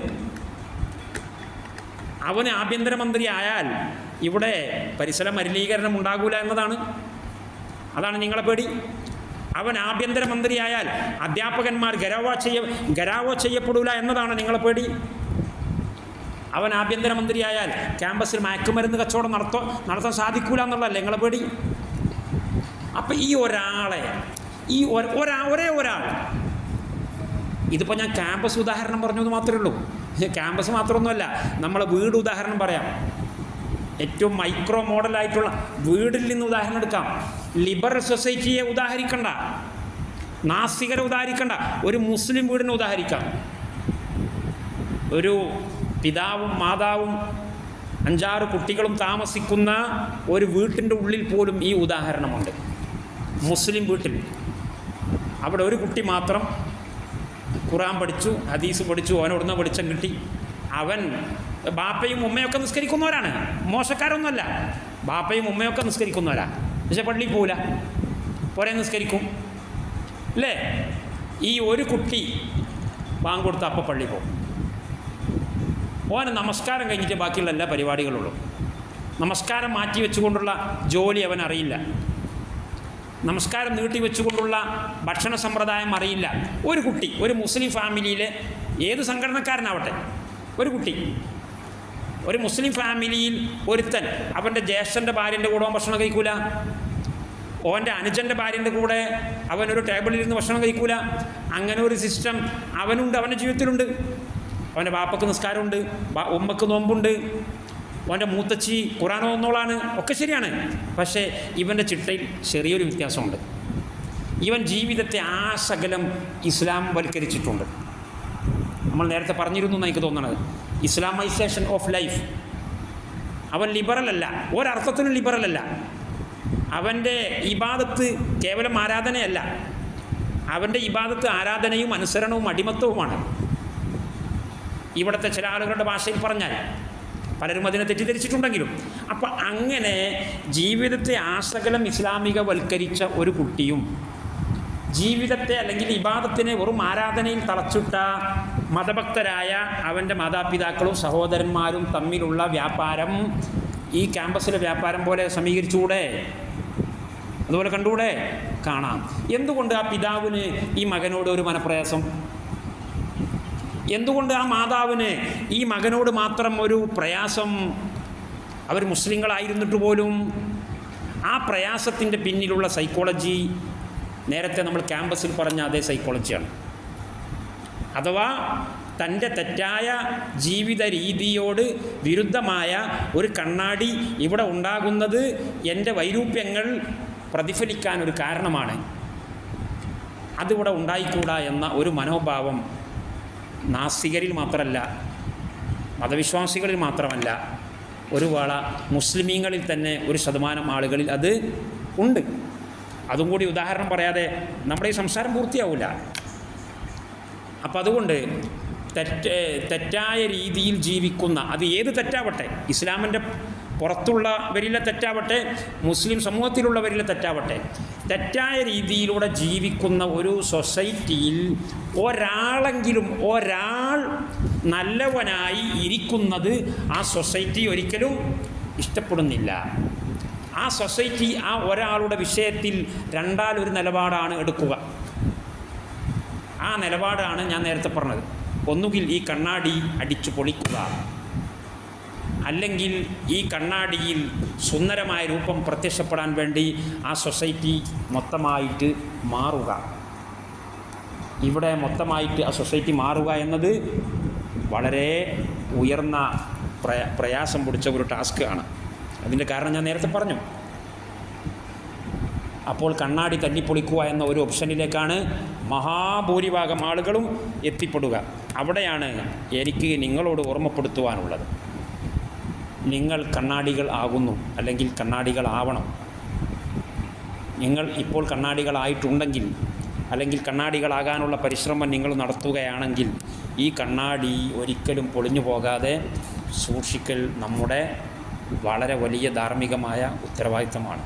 അവന് ആഭ്യന്തരമന്ത്രി ആയാൽ ഇവിടെ പരിസര മലിനീകരണം ഉണ്ടാകൂല എന്നതാണ്. അതാണ് നിങ്ങളെ പേടി. അവൻ ആഭ്യന്തരമന്ത്രിയായാൽ അധ്യാപകന്മാർ ഗരാവോ ചെയ്യപ്പെടൂല എന്നതാണ് നിങ്ങളെ പേടി. അവൻ ആഭ്യന്തരമന്ത്രിയായാൽ ക്യാമ്പസിൽ മയക്കുമരുന്ന് കച്ചവടം നടത്താൻ സാധിക്കൂല എന്നുള്ളതല്ലേ നിങ്ങളെ പേടി. അപ്പം ഈ ഒരാളെ, ഒരേ ഒരാൾ, ഇതിപ്പോൾ ഞാൻ ക്യാമ്പസ് ഉദാഹരണം പറഞ്ഞത് മാത്രമേ ഉള്ളൂ. ക്യാമ്പസ് മാത്രമൊന്നുമല്ല, നമ്മളെ വീട് ഉദാഹരണം പറയാം. ഏറ്റവും മൈക്രോ മോഡലായിട്ടുള്ള വീടിൽ നിന്ന് ഉദാഹരണം എടുക്കാം. ലിബറൽ സൊസൈറ്റിയെ ഉദാഹരിക്കണ്ട, നാസ്തികരെ ഉദാഹരിക്കണ്ട, ഒരു മുസ്ലിം വീടിനെ ഉദാഹരിക്കാം. ഒരു പിതാവും മാതാവും 5-6 കുട്ടികളും താമസിക്കുന്ന ഒരു വീട്ടിൻ്റെ ഉള്ളിൽ പോലും ഈ ഉദാഹരണമുണ്ട്. മുസ്ലിം വീട്ടിൽ അവിടെ ഒരു കുട്ടി മാത്രം ഖുർആൻ പഠിച്ചു, ഹദീസ് പഠിച്ചു, ഓനോടുന്ന വെളിച്ചം കിട്ടി. അവൻ ബാപ്പയും ഉമ്മയൊക്കെ നിസ്കരിക്കുന്നവരാണ്, മോശക്കാരൊന്നുമല്ല. ബാപ്പയും ഉമ്മയൊക്കെ നിസ്കരിക്കുന്നവരാ, പക്ഷെ പള്ളിയിൽ പോവില്ല, പുറേ നിസ്കരിക്കും അല്ലേ. ഈ ഒരു കുട്ടി ബാങ്ക് കൊടുത്ത അപ്പം പള്ളിയിൽ പോകും. ഓന് നമസ്കാരം കഴിഞ്ഞിട്ട് ബാക്കിയുള്ള എല്ലാ പരിപാടികളുള്ളൂ. നമസ്കാരം മാറ്റി വെച്ചുകൊണ്ടുള്ള ജോലി അവൻ അറിയില്ല, നമസ്കാരം നീട്ടി വെച്ചുകൊണ്ടുള്ള ഭക്ഷണ സമ്പ്രദായം അറിയില്ല. ഒരു കുട്ടി, ഒരു മുസ്ലിം ഫാമിലിയിലെ ഏത് സംഘടനക്കാരനാവട്ടെ, ഒരു കുട്ടി, ഒരു മുസ്ലിം ഫാമിലിയിൽ ഒരുത്തൻ അവൻ്റെ ജ്യേഷ്ഠൻ്റെ ഭാര്യൻ്റെ കൂടെ ഭക്ഷണം കഴിക്കൂല, ഓൻ്റെ അനുജൻ്റെ ഭാര്യൻ്റെ കൂടെ അവനൊരു ടേബിളിൽ ഇരുന്ന് ഭക്ഷണം കഴിക്കൂല. അങ്ങനെ ഒരു സിസ്റ്റം അവനുണ്ട്, അവൻ്റെ ജീവിതത്തിലുണ്ട്. അവൻ്റെ ബാപ്പക്ക് നിസ്കാരമുണ്ട്, ഉമ്മക്ക് നോമ്പുണ്ട്, അവൻ്റെ മൂത്തച്ചി ഖുർആൻ ഓതുന്നോളാണ്, ഒക്കെ ശരിയാണ്. പക്ഷേ ഇവൻ്റെ ചിട്ടയിൽ ചെറിയൊരു വ്യത്യാസമുണ്ട്. ഇവൻ ജീവിതത്തെ ആസകലം ഇസ്ലാം വൽക്കരിച്ചിട്ടുണ്ട്. നമ്മൾ നേരത്തെ പറഞ്ഞിരുന്നു എന്ന് എനിക്ക് തോന്നുന്നത്, ഇസ്ലാമൈസേഷൻ ഓഫ് ലൈഫ്. അവൻ ലിബറലല്ല, ഒരർത്ഥത്തിനും ലിബറലല്ല. അവൻ്റെ ഇബാദത്ത് കേവലം ആരാധനയല്ല, അവൻ്റെ ഇബാദത്ത് ആരാധനയും അനുസരണവും അടിമത്തവുമാണ്. ഇവിടുത്തെ ചില ആളുകളുടെ ഭാഷയിൽ പറഞ്ഞാൽ, പലരും അതിനെ തെറ്റിദ്ധരിച്ചിട്ടുണ്ടെങ്കിലും. അപ്പം അങ്ങനെ ജീവിതത്തെ ആസകലം ഇസ്ലാമികവൽക്കരിച്ച ഒരു കുട്ടിയും ജീവിതത്തെ അല്ലെങ്കിൽ ഇബാദത്തിനെ വെറും ആരാധനയിൽ തളച്ചിട്ട മതഭക്തരായ അവൻ്റെ മാതാപിതാക്കളും സഹോദരന്മാരും തമ്മിലുള്ള വ്യാപാരം ഈ ക്യാമ്പസിലെ വ്യാപാരം പോലെ സമീകരിച്ചുകൂടെ? അതുപോലെ കണ്ടുകൂടെ? കാണാം. എന്തുകൊണ്ട് ആ പിതാവിന് ഈ മകനോട് ഒരു മനപ്രയാസം? എന്തുകൊണ്ട് ആ മാതാവിന് ഈ മകനോട് മാത്രം ഒരു പ്രയാസം? അവർ മുസ്ലിങ്ങളായിരുന്നിട്ട് പോലും ആ പ്രയാസത്തിൻ്റെ പിന്നിലുള്ള സൈക്കോളജി നേരത്തെ നമ്മൾ ക്യാമ്പസിൽ പറഞ്ഞ അതേ സൈക്കോളജിയാണ്. അഥവാ തൻ്റെ തെറ്റായ ജീവിത രീതിയോട് വിരുദ്ധമായ ഒരു കണ്ണാടി ഇവിടെ ഉണ്ടാകുന്നത് എൻ്റെ വൈരൂപ്യങ്ങൾ പ്രതിഫലിക്കാനൊരു കാരണമാണ്, അതിവിടെ ഉണ്ടായിക്കൂടാ എന്ന ഒരു മനോഭാവം നാസ്തികരിൽ മാത്രമല്ല, മതവിശ്വാസികളിൽ മാത്രമല്ല, ഒരു വേള മുസ്ലിമീങ്ങളിൽ തന്നെ ഒരു ശതമാനം ആളുകളിൽ അത് ഉണ്ട്. അതും കൂടി ഉദാഹരണം പറയാതെ നമ്മുടെ ഈ സംസാരം പൂർത്തിയാവില്ല. അപ്പം അതുകൊണ്ട് തെറ്റായ രീതിയിൽ ജീവിക്കുന്ന, അത് ഏത് തെറ്റാവട്ടെ, ഇസ്ലാമിൻ്റെ പുറത്തുള്ളവരിലെ തെറ്റാവട്ടെ, മുസ്ലിം സമൂഹത്തിലുള്ളവരിലെ തെറ്റാവട്ടെ, തെറ്റായ രീതിയിലൂടെ ജീവിക്കുന്ന ഒരു സൊസൈറ്റിയിൽ ഒരാൾ നല്ലവനായി ഇരിക്കുന്നത് ആ സൊസൈറ്റി ഒരിക്കലും ഇഷ്ടപ്പെടുന്നില്ല. ആ സൊസൈറ്റി ആ ഒരാളുടെ വിഷയത്തിൽ രണ്ടാലൊരു നിലപാടാണ് എടുക്കുക. ആ നിലപാടാണ് ഞാൻ നേരത്തെ പറഞ്ഞത്. ഒന്നുകിൽ ഈ കണ്ണാടി അടിച്ചു പൊളിക്കുക, അല്ലെങ്കിൽ ഈ കണ്ണാടിയിൽ സുന്ദരമായ രൂപം പ്രത്യക്ഷപ്പെടാൻ വേണ്ടി ആ സൊസൈറ്റി മൊത്തമായിട്ട് മാറുക. ഇവിടെ മൊത്തമായിട്ട് ആ സൊസൈറ്റി മാറുക എന്നത് വളരെ ഉയർന്ന പ്രയാസം പിടിച്ച ഒരു ടാസ്ക് ആണ്. അതിൻ്റെ കാരണം ഞാൻ നേരത്തെ പറഞ്ഞു. അപ്പോൾ കണ്ണാടി തല്ലിപ്പൊളിക്കുക എന്ന ഒരു ഓപ്ഷനിലേക്കാണ് മഹാഭൂരിഭാഗം ആളുകളും എത്തിപ്പെടുക. അവിടെയാണ് എനിക്ക് നിങ്ങളോട് ഓർമ്മപ്പെടുത്തുവാനുള്ളത്. നിങ്ങൾ കണ്ണാടികൾ ആകുന്നു, അല്ലെങ്കിൽ കണ്ണാടികളാവണം. നിങ്ങൾ ഇപ്പോൾ കണ്ണാടികളായിട്ടുണ്ടെങ്കിൽ, അല്ലെങ്കിൽ കണ്ണാടികളാകാനുള്ള പരിശ്രമം നിങ്ങൾ നടത്തുകയാണെങ്കിൽ, ഈ കണ്ണാടി ഒരിക്കലും പൊളിഞ്ഞു പോകാതെ സൂക്ഷിക്കൽ നമ്മുടെ വളരെ വലിയ ധാർമ്മികമായ ഉത്തരവാദിത്തമാണ്.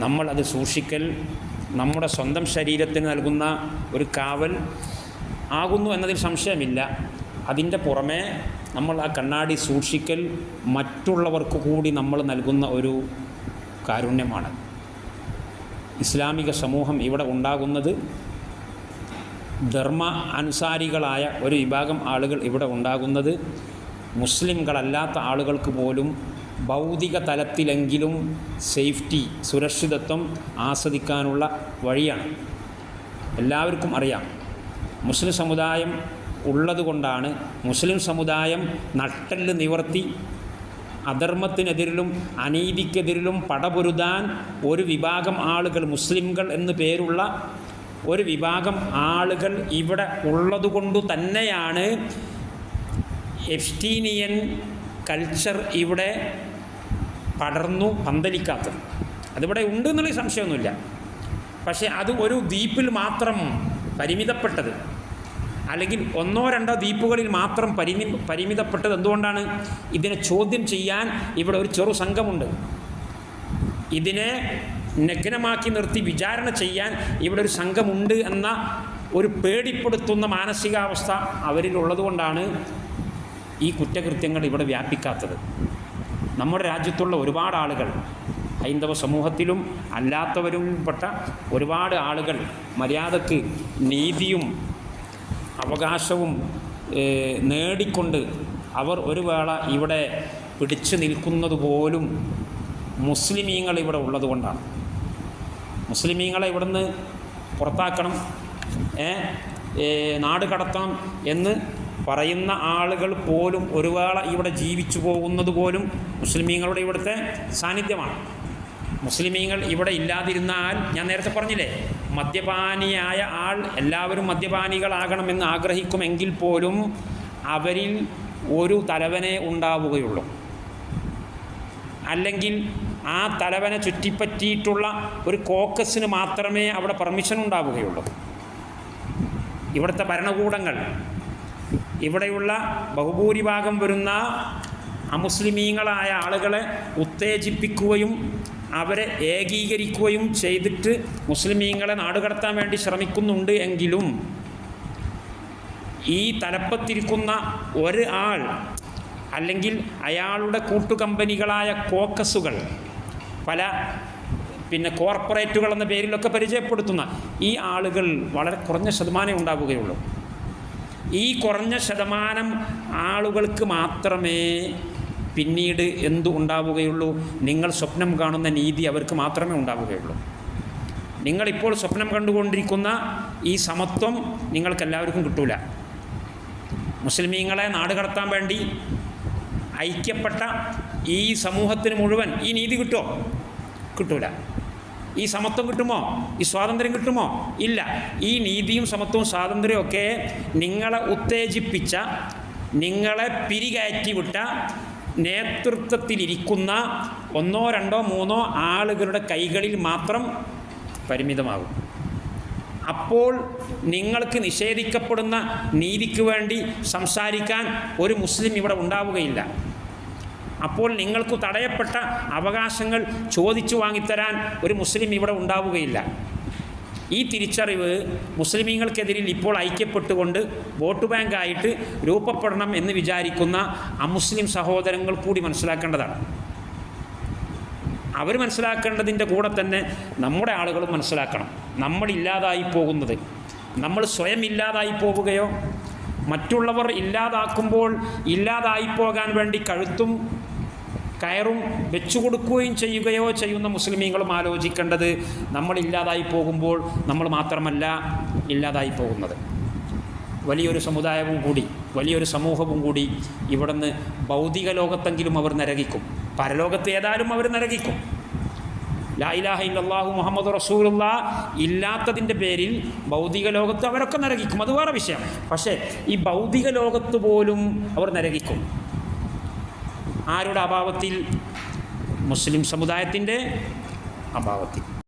നമ്മൾ അത് സൂക്ഷിക്കൽ നമ്മുടെ സ്വന്തം ശരീരത്തിന് നൽകുന്ന ഒരു കാവൽ ആകുന്നു എന്നതിൽ സംശയമില്ല. അതിൻ്റെ പുറമെ നമ്മൾ ആ കണ്ണാടി സൂക്ഷിക്കൽ മറ്റുള്ളവർക്ക് കൂടി നമ്മൾ നൽകുന്ന ഒരു കാരുണ്യമാണ്. ഇസ്ലാമിക സമൂഹം ഇവിടെ ഉണ്ടാകുന്നത്, ധർമ്മ അനുസാരികളായ ഒരു വിഭാഗം ആളുകൾ ഇവിടെ ഉണ്ടാകുന്നത് മുസ്ലിംകളല്ലാത്ത ആളുകൾക്ക് പോലും ഭൗതിക തലത്തിലെങ്കിലും സേഫ്റ്റി, സുരക്ഷിതത്വം ആസ്വദിക്കാനുള്ള വഴിയാണ്. എല്ലാവർക്കും അറിയാം, മുസ്ലിം സമുദായം ഉള്ളതുകൊണ്ടാണ് മുസ്ലിം സമുദായം നട്ടെല്ല് നിവർത്തി അധർമ്മത്തിനെതിരിലും അനീതിക്കെതിരിലും പടപൊരുതാൻ ഒരു വിഭാഗം ആളുകൾ, മുസ്ലിംകൾ എന്ന് പേരുള്ള ഒരു വിഭാഗം ആളുകൾ ഇവിടെ ഉള്ളതുകൊണ്ടു തന്നെയാണ് എപ്സ്റ്റീനിയൻ കൾച്ചർ ഇവിടെ പടർന്നു പന്തലിക്കാത്തത്. അതിവിടെ ഉണ്ട് എന്നുള്ള സംശയമൊന്നുമില്ല. പക്ഷേ അത് ഒരു ദ്വീപിൽ മാത്രം പരിമിതപ്പെട്ടത്, അല്ലെങ്കിൽ ഒന്നോ രണ്ടോ ദ്വീപുകളിൽ മാത്രം പരിമിതപ്പെട്ടത് എന്തുകൊണ്ടാണ്? ഇതിനെ ചോദ്യം ചെയ്യാൻ ഇവിടെ ഒരു ചെറു സംഘമുണ്ട്. ഇതിനെ നഗ്നമാക്കി നിർത്തി വിചാരണ ചെയ്യാൻ ഇവിടെ ഒരു സംഘമുണ്ട് എന്ന ഒരു പേടിപ്പെടുത്തുന്ന മാനസികാവസ്ഥ അവരിലുള്ളത് കൊണ്ടാണ് ഈ കുറ്റകൃത്യങ്ങൾ ഇവിടെ വ്യാപിക്കാത്തത്. നമ്മുടെ രാജ്യത്തുള്ള ഒരുപാട് ആളുകൾ, ഹൈന്ദവ സമൂഹത്തിലും അല്ലാത്തവരുംപ്പെട്ട ഒരുപാട് ആളുകൾ മര്യാദക്ക് നീതിയും അവകാശവും നേടിക്കൊണ്ട് അവർ ഒരു വേള ഇവിടെ പിടിച്ചു നിൽക്കുന്നത് പോലും മുസ്ലിമീങ്ങൾ ഇവിടെ ഉള്ളതുകൊണ്ടാണ്. മുസ്ലിമീങ്ങളെ ഇവിടുന്ന് പുറത്താക്കണം, നാട് കടത്തണം എന്ന് പറയുന്ന ആളുകൾ പോലും ഒരു വേള ഇവിടെ ജീവിച്ചു പോകുന്നത് പോലും മുസ്ലിമീങ്ങളുടെ ഇവിടുത്തെ സാന്നിധ്യമാണ്. മുസ്ലിമീങ്ങൾ ഇവിടെ ഇല്ലാതിരുന്നാൽ, ഞാൻ നേരത്തെ പറഞ്ഞില്ലേ, മദ്യപാനിയായ ആൾ, എല്ലാവരും മദ്യപാനികളാകണമെന്ന് ആഗ്രഹിക്കുമെങ്കിൽ പോലും അവരിൽ ഒരു തലവനെ ഉണ്ടാവുകയുള്ളൂ. അല്ലെങ്കിൽ ആ തലവനെ ചുറ്റിപ്പറ്റിയിട്ടുള്ള ഒരു കോക്കസിന് മാത്രമേ അവിടെ പെർമിഷൻ ഉണ്ടാവുകയുള്ളൂ. ഇവിടുത്തെ ഭരണകൂടങ്ങൾ, ഇവിടെയുള്ള ബഹുഭൂരിഭാഗം വരുന്ന അമുസ്ലിമീങ്ങളായ ആളുകളെ ഉത്തേജിപ്പിക്കുകയും അവരെ ഏകീകരിക്കുകയും ചെയ്തിട്ട് മുസ്ലിമീങ്ങളെ നാടുകടത്താൻ വേണ്ടി ശ്രമിക്കുന്നുണ്ട് എങ്കിലും ഈ തലപ്പത്തിരിക്കുന്ന ഒരു ആൾ, അല്ലെങ്കിൽ അയാളുടെ കൂട്ടുകമ്പനികളായ കോക്കസുകൾ, പല കോർപ്പറേറ്റുകൾ എന്ന പേരിലൊക്കെ പരിചയപ്പെടുത്തുന്ന ഈ ആളുകൾ വളരെ കുറഞ്ഞ ശതമാനമേ ഉണ്ടാവുകയുള്ളൂ. ഈ കുറഞ്ഞ ശതമാനം ആളുകൾക്ക് മാത്രമേ പിന്നീട് എന്തു ഉണ്ടാവുകയുള്ളൂ? നിങ്ങൾ സ്വപ്നം കാണുന്ന നീതി അവർക്ക് മാത്രമേ ഉണ്ടാവുകയുള്ളൂ. നിങ്ങളിപ്പോൾ സ്വപ്നം കണ്ടുകൊണ്ടിരിക്കുന്ന ഈ സമത്വം നിങ്ങൾക്കെല്ലാവർക്കും കിട്ടൂല. മുസ്ലിമീങ്ങളെ നാട് കടത്താൻ വേണ്ടി ഐക്യപ്പെട്ട ഈ സമൂഹത്തിന് മുഴുവൻ ഈ നീതി കിട്ടുമോ? കിട്ടൂല. ഈ സമത്വം കിട്ടുമോ? ഈ സ്വാതന്ത്ര്യം കിട്ടുമോ? ഇല്ല. ഈ നീതിയും സമത്വവും സ്വാതന്ത്ര്യവും ഒക്കെ നിങ്ങളെ ഉത്തേജിപ്പിച്ച, നിങ്ങളെ പിരികയറ്റിവിട്ട നേതൃത്വത്തിലിരിക്കുന്ന ഒന്നോ രണ്ടോ മൂന്നോ ആളുകളുടെ കൈകളിൽ മാത്രം പരിമിതമാകും. അപ്പോൾ നിങ്ങൾക്ക് നിഷേധിക്കപ്പെടുന്ന നീതിക്ക് വേണ്ടി സംസാരിക്കാൻ ഒരു മുസ്ലിം ഇവിടെ ഉണ്ടാവുകയില്ല. അപ്പോൾ നിങ്ങൾക്ക് തടയപ്പെട്ട അവകാശങ്ങൾ ചോദിച്ചു വാങ്ങിത്തരാൻ ഒരു മുസ്ലിം ഇവിടെ ഉണ്ടാവുകയില്ല. ഈ തിരിച്ചറിവ് മുസ്ലിമീങ്ങൾക്കെതിരിൽ ഇപ്പോൾ ഐക്യപ്പെട്ടുകൊണ്ട് വോട്ട് ബാങ്കായിട്ട് രൂപപ്പെടണം എന്ന് വിചാരിക്കുന്ന അമുസ്ലിം സഹോദരങ്ങൾ കൂടി മനസ്സിലാക്കേണ്ടതാണ്. അവർ മനസ്സിലാക്കേണ്ടതിൻ്റെ കൂടെ തന്നെ നമ്മുടെ ആളുകളും മനസ്സിലാക്കണം. നമ്മളില്ലാതായി പോകുന്നത്, നമ്മൾ സ്വയം ഇല്ലാതായി പോവുകയോ മറ്റുള്ളവർ ഇല്ലാതാക്കുമ്പോൾ ഇല്ലാതായിപ്പോകാൻ വേണ്ടി കഴുത്തും കയറും വെച്ചു കൊടുക്കുകയും ചെയ്യുകയോ ചെയ്യുന്ന മുസ്ലിമീങ്ങളും ആലോചിക്കേണ്ടത് നമ്മളില്ലാതായി പോകുമ്പോൾ നമ്മൾ മാത്രമല്ല ഇല്ലാതായി പോകുന്നത്. വലിയൊരു സമുദായവും കൂടി വലിയൊരു സമൂഹവും കൂടി ഇവിടുന്ന് ഭൗതിക ലോകത്തെങ്കിലും അവർ നരകിക്കും. പരലോകത്ത് ഏതായാലും അവർ നരകിക്കും. ലാ ഇലാഹ ഇല്ലല്ലാഹു മുഹമ്മദ് റസൂലുള്ളാഹ് ഇല്ലാത്തതിൻ്റെ പേരിൽ ഭൗതിക ലോകത്ത് അവരൊക്കെ നരകിക്കും, അത് വേറെ വിഷയം. പക്ഷേ ഈ ഭൗതിക ലോകത്ത് പോലും അവർ നരകിക്കും. ആരുടെ അഭാവത്തിൽ? മുസ്ലിം സമുദായത്തിൻ്റെ അഭാവത്തിൽ.